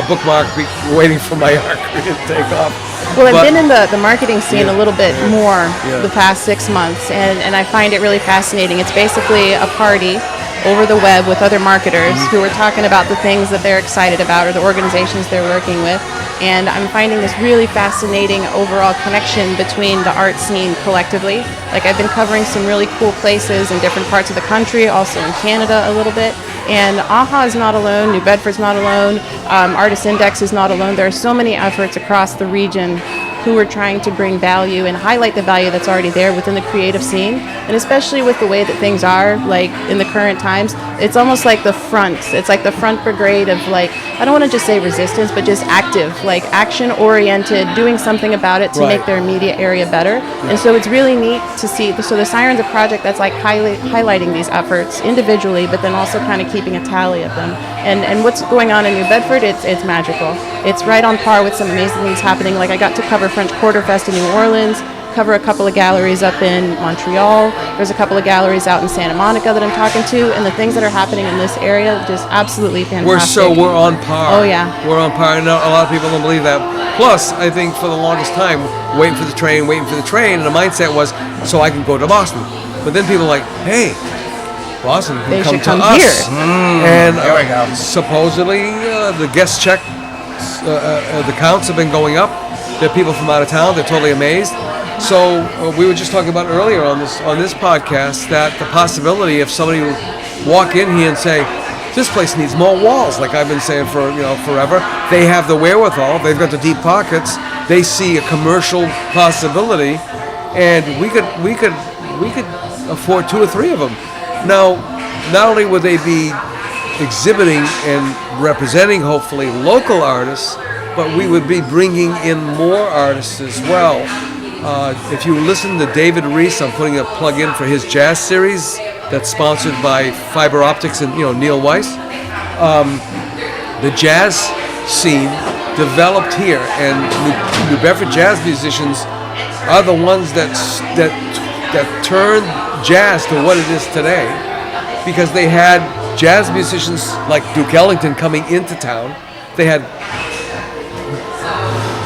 bookmark waiting for my arc to take off. Well, I've But- been in the marketing scene a little bit more Yeah. the past 6 months, and I find it really fascinating. It's basically a party over the web with other marketers who are talking about the things that they're excited about or the organizations they're working with. And I'm finding this really fascinating overall connection between the art scene collectively. Like I've been covering some really cool places in different parts of the country, also in Canada a little bit. And AHA is not alone, New Bedford's not alone, Artist Index is not alone. There are so many efforts across the region who are trying to bring value and highlight the value that's already there within the creative scene. And especially with the way that things are, like in the current times, it's almost like the front. It's like the front brigade of, like, I don't want to just say resistance, but just active, like action-oriented, doing something about it to make their immediate area better. And so it's really neat to see. So the Sirens a project that's like highlighting these efforts individually, but then also kind of keeping a tally of them. And what's going on in New Bedford, it's magical. It's right on par with some amazing things happening. Like, I got to cover French Quarter Fest in New Orleans, cover a couple of galleries up in Montreal. There's a couple of galleries out in Santa Monica that I'm talking to, and the things that are happening in this area, just absolutely fantastic. We're on par. Oh, yeah. We're on par. And a lot of people don't believe that. Plus, I think for the longest time, waiting for the train, and the mindset was, so I can go to Boston. But then people are like, hey, Boston can They come should to come us. here. And There we go. supposedly, the guest check, the counts have been going up. There are people from out of town. They're totally amazed. So we were just talking about earlier on this podcast that the possibility if somebody would walk in here and say, this place needs more walls, like I've been saying for forever. They have the wherewithal. They've got the deep pockets. They see a commercial possibility, and we could afford 2 or 3 of them. Now, not only would they be exhibiting and representing, hopefully, local artists, but we would be bringing in more artists as well. If you listen to David Reese, I'm putting a plug in for his jazz series that's sponsored by Fiber Optics and Neil Weiss. The jazz scene developed here, and New Bedford jazz musicians are the ones that turned jazz to what it is today, because they had jazz musicians like Duke Ellington coming into town. They had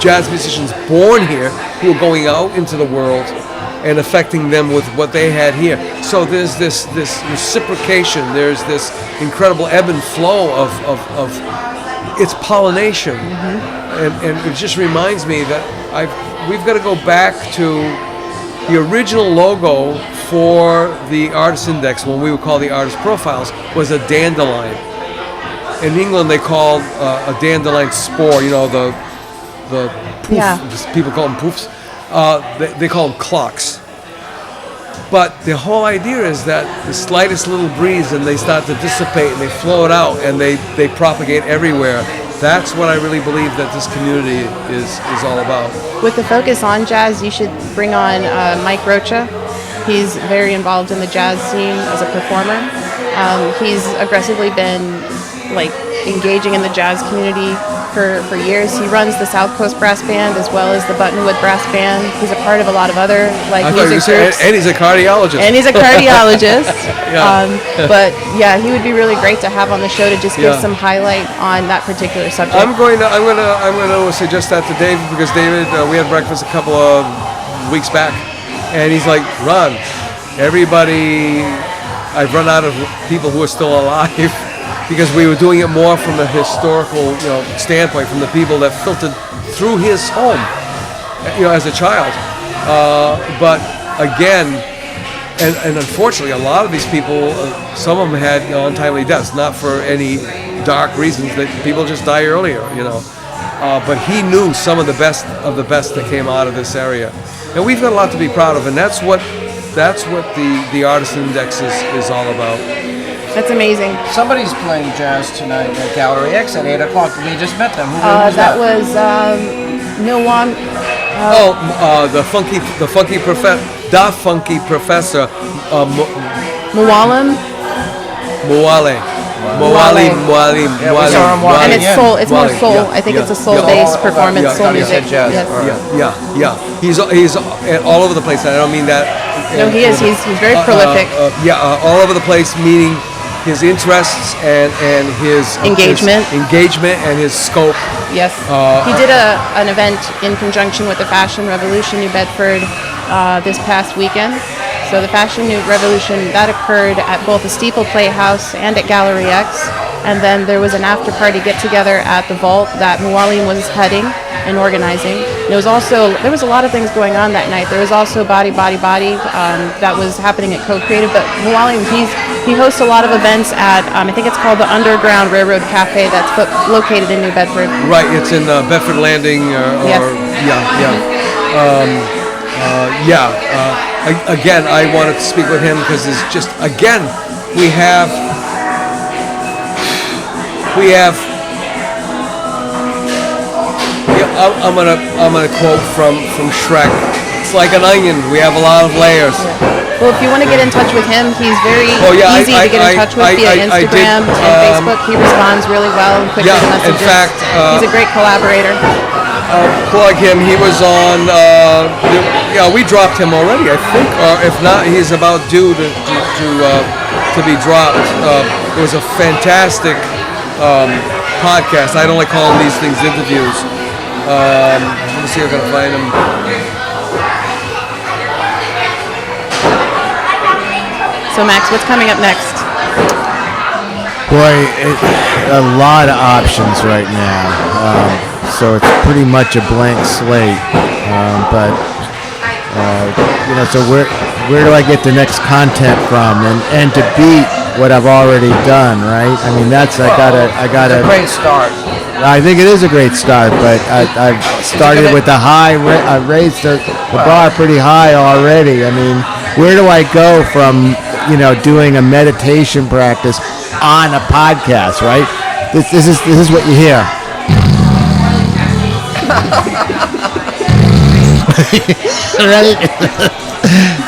jazz musicians born here who are going out into the world and affecting them with what they had here. So there's this reciprocation. There's this incredible ebb and flow of it's pollination, and it just reminds me that we've got to go back to the original logo for the Artist Index, when we would call the Artist Profiles, was a dandelion. In England, they call a dandelion spore, the poof, people call them poofs. They call them clocks. But the whole idea is that the slightest little breeze and they start to dissipate and they float out and they propagate everywhere. That's what I really believe that this community is all about. With the focus on jazz, you should bring on Mike Rocha. He's very involved in the jazz scene as a performer. He's aggressively been engaging in the jazz community for years. He runs the South Coast Brass Band as well as the Buttonwood Brass Band. He's a part of a lot of other music groups. And he's a cardiologist. But yeah, he would be really great to have on the show to just give some highlight on that particular subject. I'm going to suggest that to David, because David, we had breakfast a couple of weeks back, and he's like, Ron, I've run out of people who are still alive. Because we were doing it more from a historical, standpoint, from the people that filtered through his home, as a child. But again, and unfortunately, a lot of these people, some of them had untimely deaths, not for any dark reasons. That people just die earlier, But he knew some of the best that came out of this area, and we've got a lot to be proud of. And that's what the Artist Index is all about. That's amazing. Somebody's playing jazz tonight at Gallery X at 8 o'clock. We just met them. Who was that? That was Milwan. The funky professor. Mualim. Muale. Yeah, we saw him walking and it's in. soul. It's more soul. I think it's a soul-based performance, soul music. Jazz. Yes. He's all over the place. I don't mean that. No, he is. He's very prolific. All over the place, meaning his interests and his engagement and his scope. Yes. He did an event in conjunction with the Fashion Revolution New Bedford this past weekend. So the Fashion Revolution, that occurred at both the Steeple Playhouse and at Gallery X. And then there was an after-party get-together at the Vault that Mualim was heading and organizing. There was a lot of things going on that night. There was also Body that was happening at Co-Creative. But Mualim, he hosts a lot of events at, I think it's called the Underground Railroad Cafe that's located in New Bedford. Right, it's in Bedford Landing. Yes. Again, I wanted to speak with him because it's just, again, we have I'm gonna quote from Shrek. It's like an onion. We have a lot of layers. Well, if you want to get in touch with him, he's very easy to get in touch with via Instagram and Facebook. He responds really well and quickly to messages. In fact, he's a great collaborator. Plug him. He was on. We dropped him already, I think. Or if not, he's about due to be dropped. It was a fantastic podcast. I don't like calling these things interviews. Let me see if I can find him. So Max, what's coming up next? Boy, a lot of options right now. So it's pretty much a blank slate. So where do I get the next content from? And to beat what I've already done, right? I mean, I gotta. It's a great start. I think it is a great start, but I've started with the high. I raised the bar pretty high already. I mean, where do I go from doing a meditation practice on a podcast, right? This is what you hear. Right?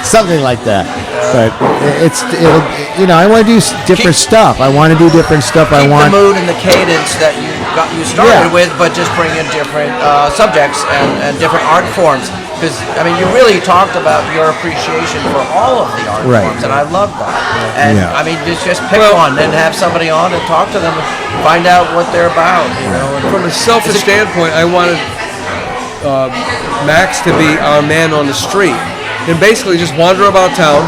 Something like that. But I want to do different stuff. I want to do different stuff. Keep the mood and the cadence that you started with, but just bring in different subjects and different art forms. Because, you really talked about your appreciation for all of the art forms, and I love that. And, just pick one and have somebody on and talk to them and find out what they're about, From a selfish standpoint, I wanted Max to be our man on the street and basically just wander about town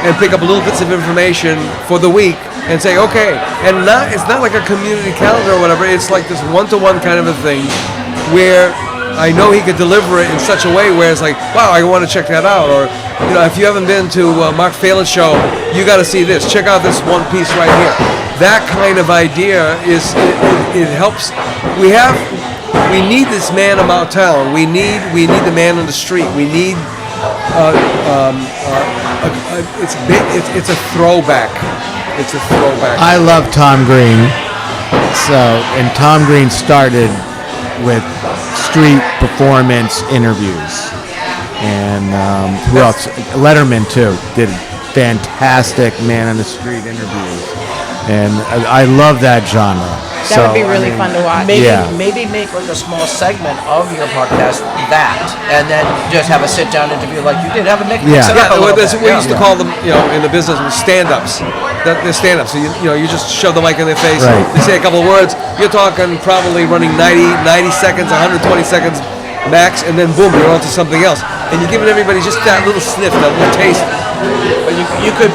and pick up little bits of information for the week and say, okay, and it's not like a community calendar or whatever, it's like this one-to-one kind of a thing where I know he could deliver it in such a way where it's like, wow, I want to check that out. Or, if you haven't been to Mark Phelan's show, you got to see this. Check out this one piece right here. That kind of idea it helps. We need this man about town. We need the man on the street. We need it's a throwback. It's a throwback. I love Tom Green. And Tom Green started with street performance interviews. And who else? Letterman, too, did fantastic man on the street interviews. And I love that genre. That would be really fun to watch. Maybe make like a small segment of your podcast and then just have a sit-down interview like you did. Have a mix it up a little bit. We used to call them, in the business, stand-ups. They're stand-ups. So you just shove the mic in their face. Right. They say a couple of words. You're talking probably running 90 seconds, 120 seconds max, and then boom, you're on to something else. And you're giving everybody just that little sniff, that little taste. But you could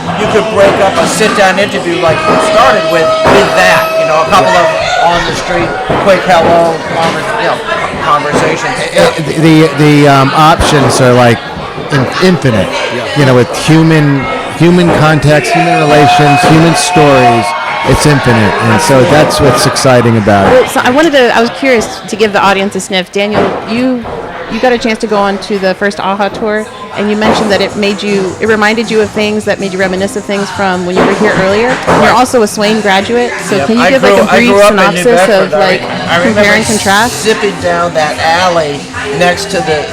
break up a sit-down interview like you started with that. A couple of on the street, quick hello, conversations. The options are like infinite. With human context, human relations, human stories. It's infinite, and so that's what's exciting about it. So I was curious to give the audience a sniff. Daniel, you got a chance to go on to the first AHA tour, and you mentioned that it reminded you of things that made you reminisce of things from when you were here earlier. And you're also a Swain graduate, so can you give like a brief synopsis of like compare and contrast? Zipping down that alley next to the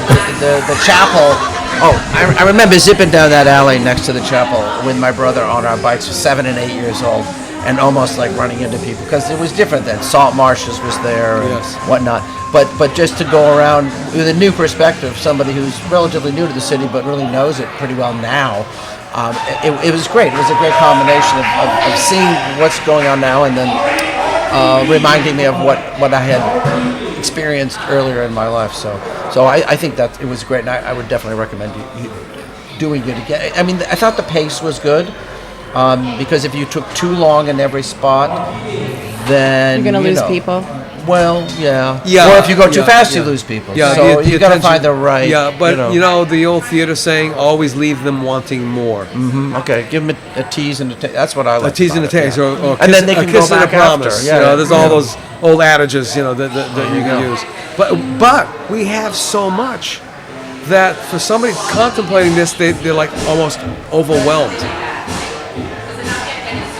chapel. Oh, I remember zipping down that alley next to the chapel with my brother on our bikes, 7 and 8 years old. And almost like running into people because it was different then. Salt Marshes was there and whatnot. But just to go around with a new perspective, somebody who's relatively new to the city but really knows it pretty well now, it was great. It was a great combination of seeing what's going on now and then reminding me of what I had experienced earlier in my life. So I think that it was great, and I would definitely recommend you doing it again. I mean, I thought the pace was good. Because if you took too long in every spot, then You're going to lose know, people. Well, yeah. Yeah. Or if you go too Yeah, fast, yeah. you lose people. Yeah, So the you got to attention- find the right. Yeah, but you know. the old theater saying, always leave them wanting more. Okay, give them a tease and a taste. That's what I like. A tease and a about it, taste, yeah. or and kiss, then they a can kiss go and a back promise. after. Yeah, You know, there's all those old adages, you know, that you can use. But we have so much that for somebody contemplating this, they're like almost overwhelmed.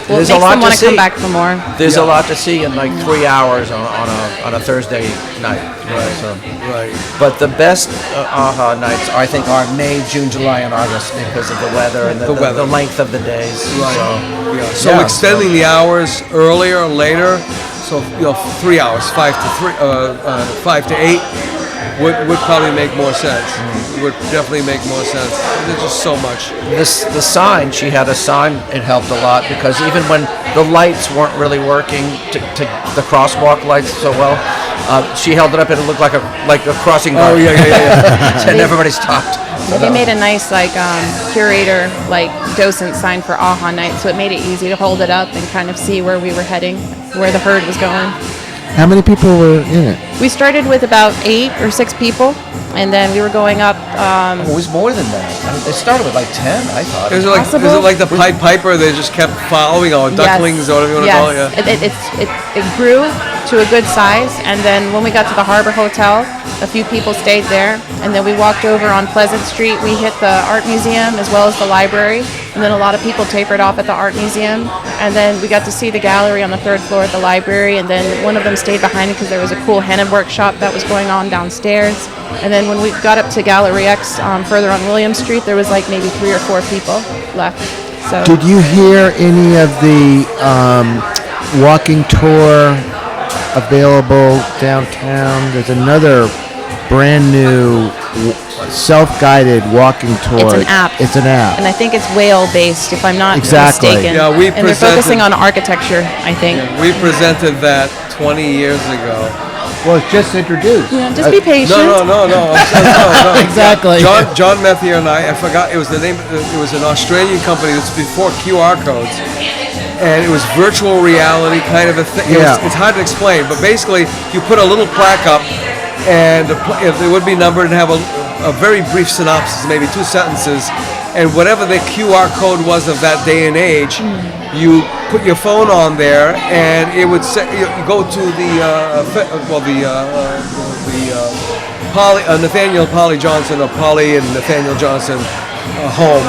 Well, There's it a makes lot them to want to see. come back for more. There's a lot to see in like 3 hours on a Thursday night. You know, so. Right. But the best AHA nights, I think, are May, June, July, and August because of the weather and The weather. the length of the days. Right. So, Yeah. So yeah, extending the hours earlier, later, so 3 hours, 5 to 8, would probably make more sense. Would definitely make more sense. There's just so much. the sign, she had a sign, it helped a lot because even when the lights weren't really working, to the crosswalk lights so well, she held it up and it looked like a crossing guard. Oh yeah. And everybody stopped. So They made a nice curator docent sign for AHA night, so it made it easy to hold it up and kind of see where we were heading, where the herd was going. How many people were in it? We started with about 8 or 6 people, and then we were going up. It was more than that. I mean, it started with like 10, I thought. Is it like the Pied Piper? They just kept following, or ducklings, or whatever you want to call it. Yeah. It grew to a good size, and then when we got to the Harbor Hotel, a few people stayed there, and then we walked over on Pleasant Street. We hit the art museum as well as the library, and then a lot of people tapered off at the art museum, and then we got to see the gallery on the 3rd floor at the library, and then one of them stayed behind because there was a cool henna workshop that was going on downstairs, and then when we got up to Gallery X further on William Street, there was like maybe 3 or 4 people left. So Did you hear any of the walking tour available downtown? There's another brand new self-guided walking tour. It's an app. It's an app. And I think it's whale based, if I'm not Exactly. mistaken. Yeah, we and they're focusing on architecture, I think. We presented that 20 years ago. Well, it's just introduced. Yeah, just be patient. No. Exactly. John Methier and I forgot, it was the name, it was an Australian company. It's before QR codes. And it was virtual reality kind of a thing. It's hard to explain, but basically you put a little plaque up, and if it would be numbered and have a very brief synopsis, maybe 2 sentences, and whatever the QR code was of that day and age, you put your phone on there, and it would say, you go to Nathaniel Polly Johnson, or Polly and Nathaniel Johnson home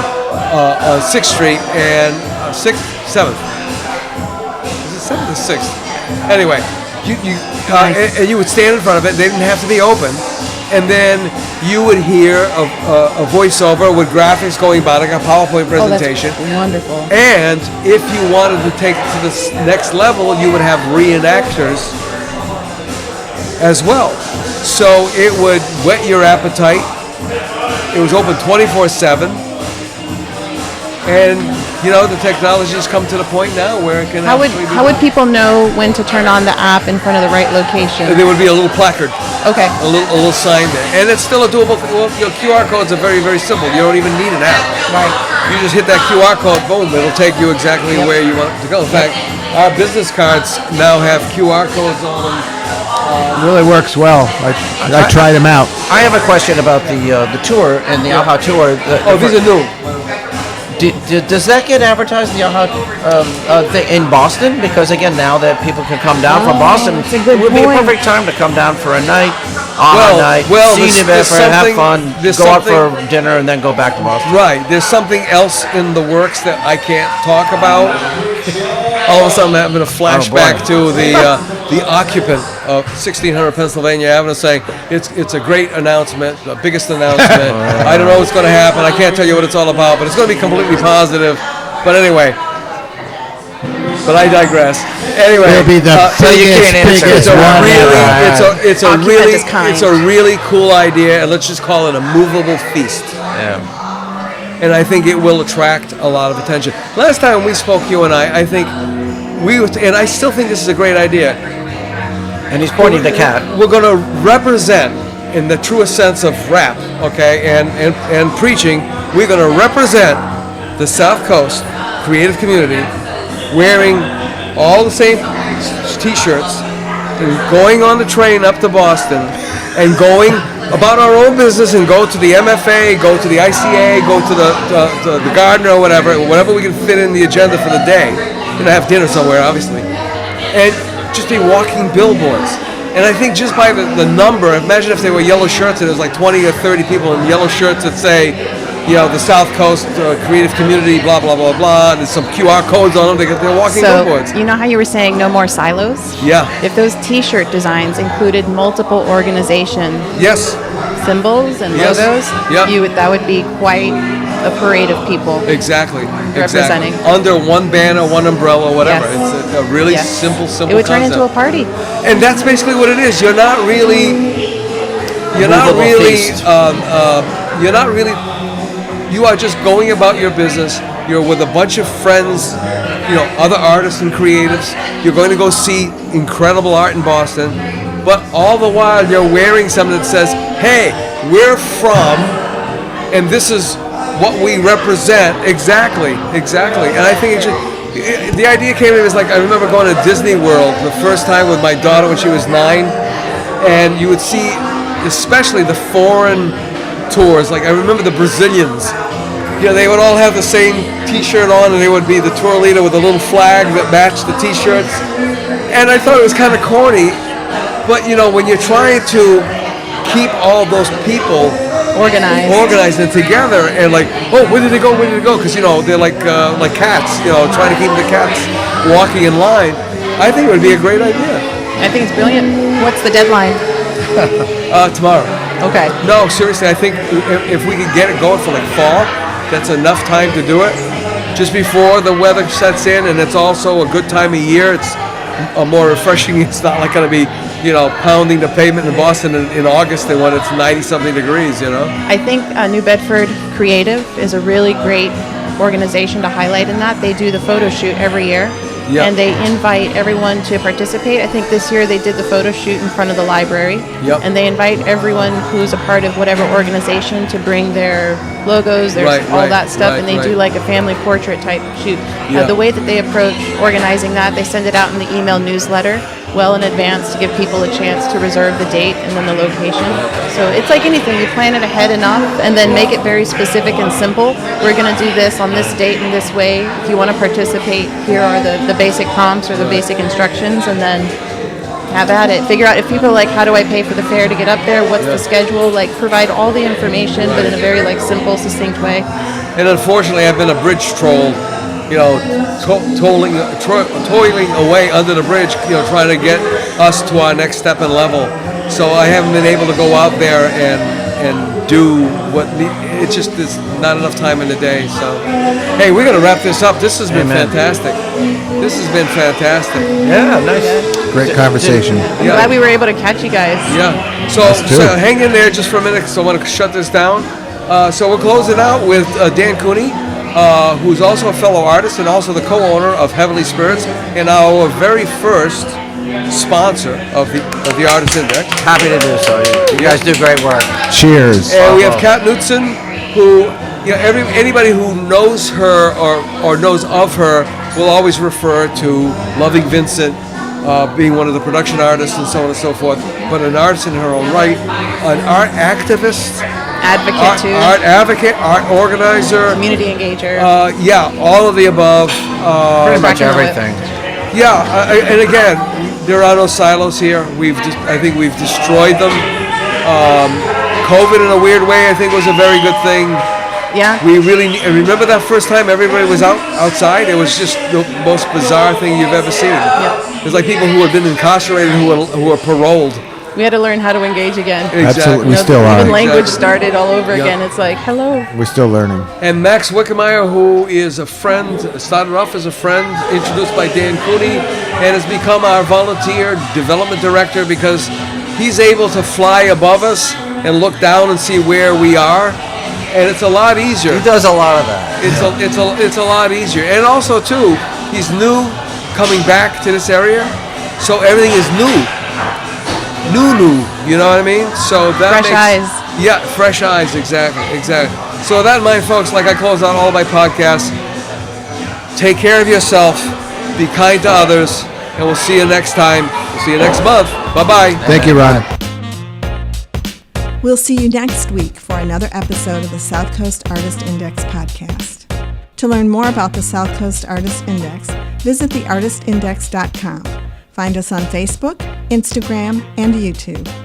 on 6th Street and 7th. Is it 7th or 6th? Anyway, and you would stand in front of it. They didn't have to be open, and then you would hear a voiceover with graphics going by, like a PowerPoint presentation. Oh, that's wonderful. And if you wanted to take it to the next level, you would have reenactors as well. So it would whet your appetite. It was open 24/7. And, the technology's come to the point now where it can How actually would people know when to turn on the app in front of the right location? There would be a little placard. Okay. A little sign there. And it's still a doable thing. Well, QR codes are very, very simple. You don't even need an app. Right. You just hit that QR code, boom, it'll take you exactly where you want to go. In fact, our business cards now have QR codes on them. It really works well. I tried them out. I have a question about the tour and the AHA tour. These are new. Does that get advertised in the AHA in Boston? Because again, now that people can come down from Boston, that's a good it would be a point. perfect time to come down for a night, AHA night, see New Bedford, have fun, go out for dinner, and then go back to Boston. Right. There's something else in the works that I can't talk about. All of a sudden, I'm having a flashback to the occupant of 1600 Pennsylvania Avenue saying it's a great announcement, the biggest announcement. I don't know what's going to happen. I can't tell you what it's all about, but it's going to be completely positive. But anyway, but I digress. Anyway, It'll be the biggest one ever. It's a really cool idea, and let's just call it a movable feast. Yeah. And I think it will attract a lot of attention. Last time we spoke, you and I think and I still think this is a great idea. And he's pointing the cat. We're going to represent, in the truest sense of rap, okay, and preaching, we're going to represent the South Coast creative community wearing all the same T-shirts and going on the train up to Boston and going about our own business and go to the MFA, go to the ICA, go to the Garden or whatever we can fit in the agenda for the day. Have dinner somewhere, obviously, and just be walking billboards. And I think just by the number, imagine if they were yellow shirts and there's like 20 or 30 people in yellow shirts that say, the South Coast Creative Community, blah, blah, blah, blah. And there's some QR codes on them. They're walking billboards. You know how you were saying no more silos? Yeah. If those T-shirt designs included multiple organization symbols and logos, that would be quite a parade of people. Exactly. Representing. Under one banner, one umbrella, whatever. Yes. It's a really simple It would turn concept. into a party. And that's basically what it is. You're not really, you are just going about your business. You're with a bunch of friends, other artists and creatives. You're going to go see incredible art in Boston. But all the while you're wearing something that says, hey, we're from, and this is what we represent. Exactly. And I think the idea came to me was like, I remember going to Disney World the first time with my daughter when she was 9, and you would see especially the foreign tours. Like I remember the Brazilians, they would all have the same T-shirt on, and they would be the tour leader with a little flag that matched the T-shirts. And I thought it was kind of corny, but when you're trying to keep all those people organized and together, and like, oh, where did they go? Because they're like cats, trying to keep the cats walking in line. I think it would be a great idea. I think it's brilliant. What's the deadline? Tomorrow. Okay. No, seriously, I think if we could get it going for like fall, that's enough time to do it. Just before the weather sets in, and it's also a good time of year. It's more refreshing. It's not like going to be, pounding the pavement in Boston in August when it's 90-something degrees, I think New Bedford Creative is a really great organization to highlight in that. They do the photo shoot every year. Yep. And they invite everyone to participate. I think this year they did the photo shoot in front of the library. Yep. And they invite everyone who's a part of whatever organization to bring their logos, their all that stuff, and they do like a family portrait type shoot. Yep. The way that they approach organizing that, they send it out in the email newsletter well in advance to give people a chance to reserve the date and then the location. So it's like anything, you plan it ahead enough and then make it very specific and simple. We're going to do this on this date in this way. If you want to participate, here are the basic prompts or the basic instructions, and then have at it. Figure out if people are like, how do I pay for the fare to get up there? What's the schedule? Like, provide all the information, but in a very simple, succinct way. And unfortunately, I've been a bridge troll, toiling away under the bridge, trying to get us to our next step and level. So I haven't been able to go out there and do what it's just there's not enough time in the day. So hey, we're gonna wrap this up. This has been fantastic. Yeah, nice. Great conversation. I'm glad we were able to catch you guys. Yeah. So hang in there just for a minute, because I want to shut this down. So we'll close it out with Dan Cooney, who's also a fellow artist and also the co-owner of Heavenly Spirits and our very first sponsor of the Artist Index. Happy to do so. You guys do great work. Cheers. And we have Kat Knudsen, who anybody who knows her or knows of her will always refer to Loving Vincent, being one of the production artists and so on and so forth, but an artist in her own right, an art activist, art advocate, art organizer, community engager. All of the above. Pretty much everything. And again, there are no silos here. I think we've destroyed them. COVID, in a weird way, I think was a very good thing. Yeah. We really remember that first time everybody was outside. It was just the most bizarre thing you've ever seen. Yeah. It was like people who had been incarcerated who were paroled. We had to learn how to engage again. Absolutely, we still are. Even language started all over again. It's like, hello. We're still learning. And Max Wickemeyer, who is a friend, started off as a friend, introduced by Dan Cooney, and has become our volunteer development director because he's able to fly above us and look down and see where we are, and it's a lot easier. He does a lot of that. It's a lot easier, and also too, he's new, coming back to this area, so everything is new. You know what I mean? So that fresh eyes. Yeah, fresh eyes, exactly. So with that in mind, folks, like I close out all my podcasts, take care of yourself, be kind to others, and we'll see you next time. We'll see you next month. Bye-bye. Thank you, Ron. We'll see you next week for another episode of the South Coast Artist Index podcast. To learn more about the South Coast Artist Index, visit theartistindex.com. Find us on Facebook, Instagram, and YouTube.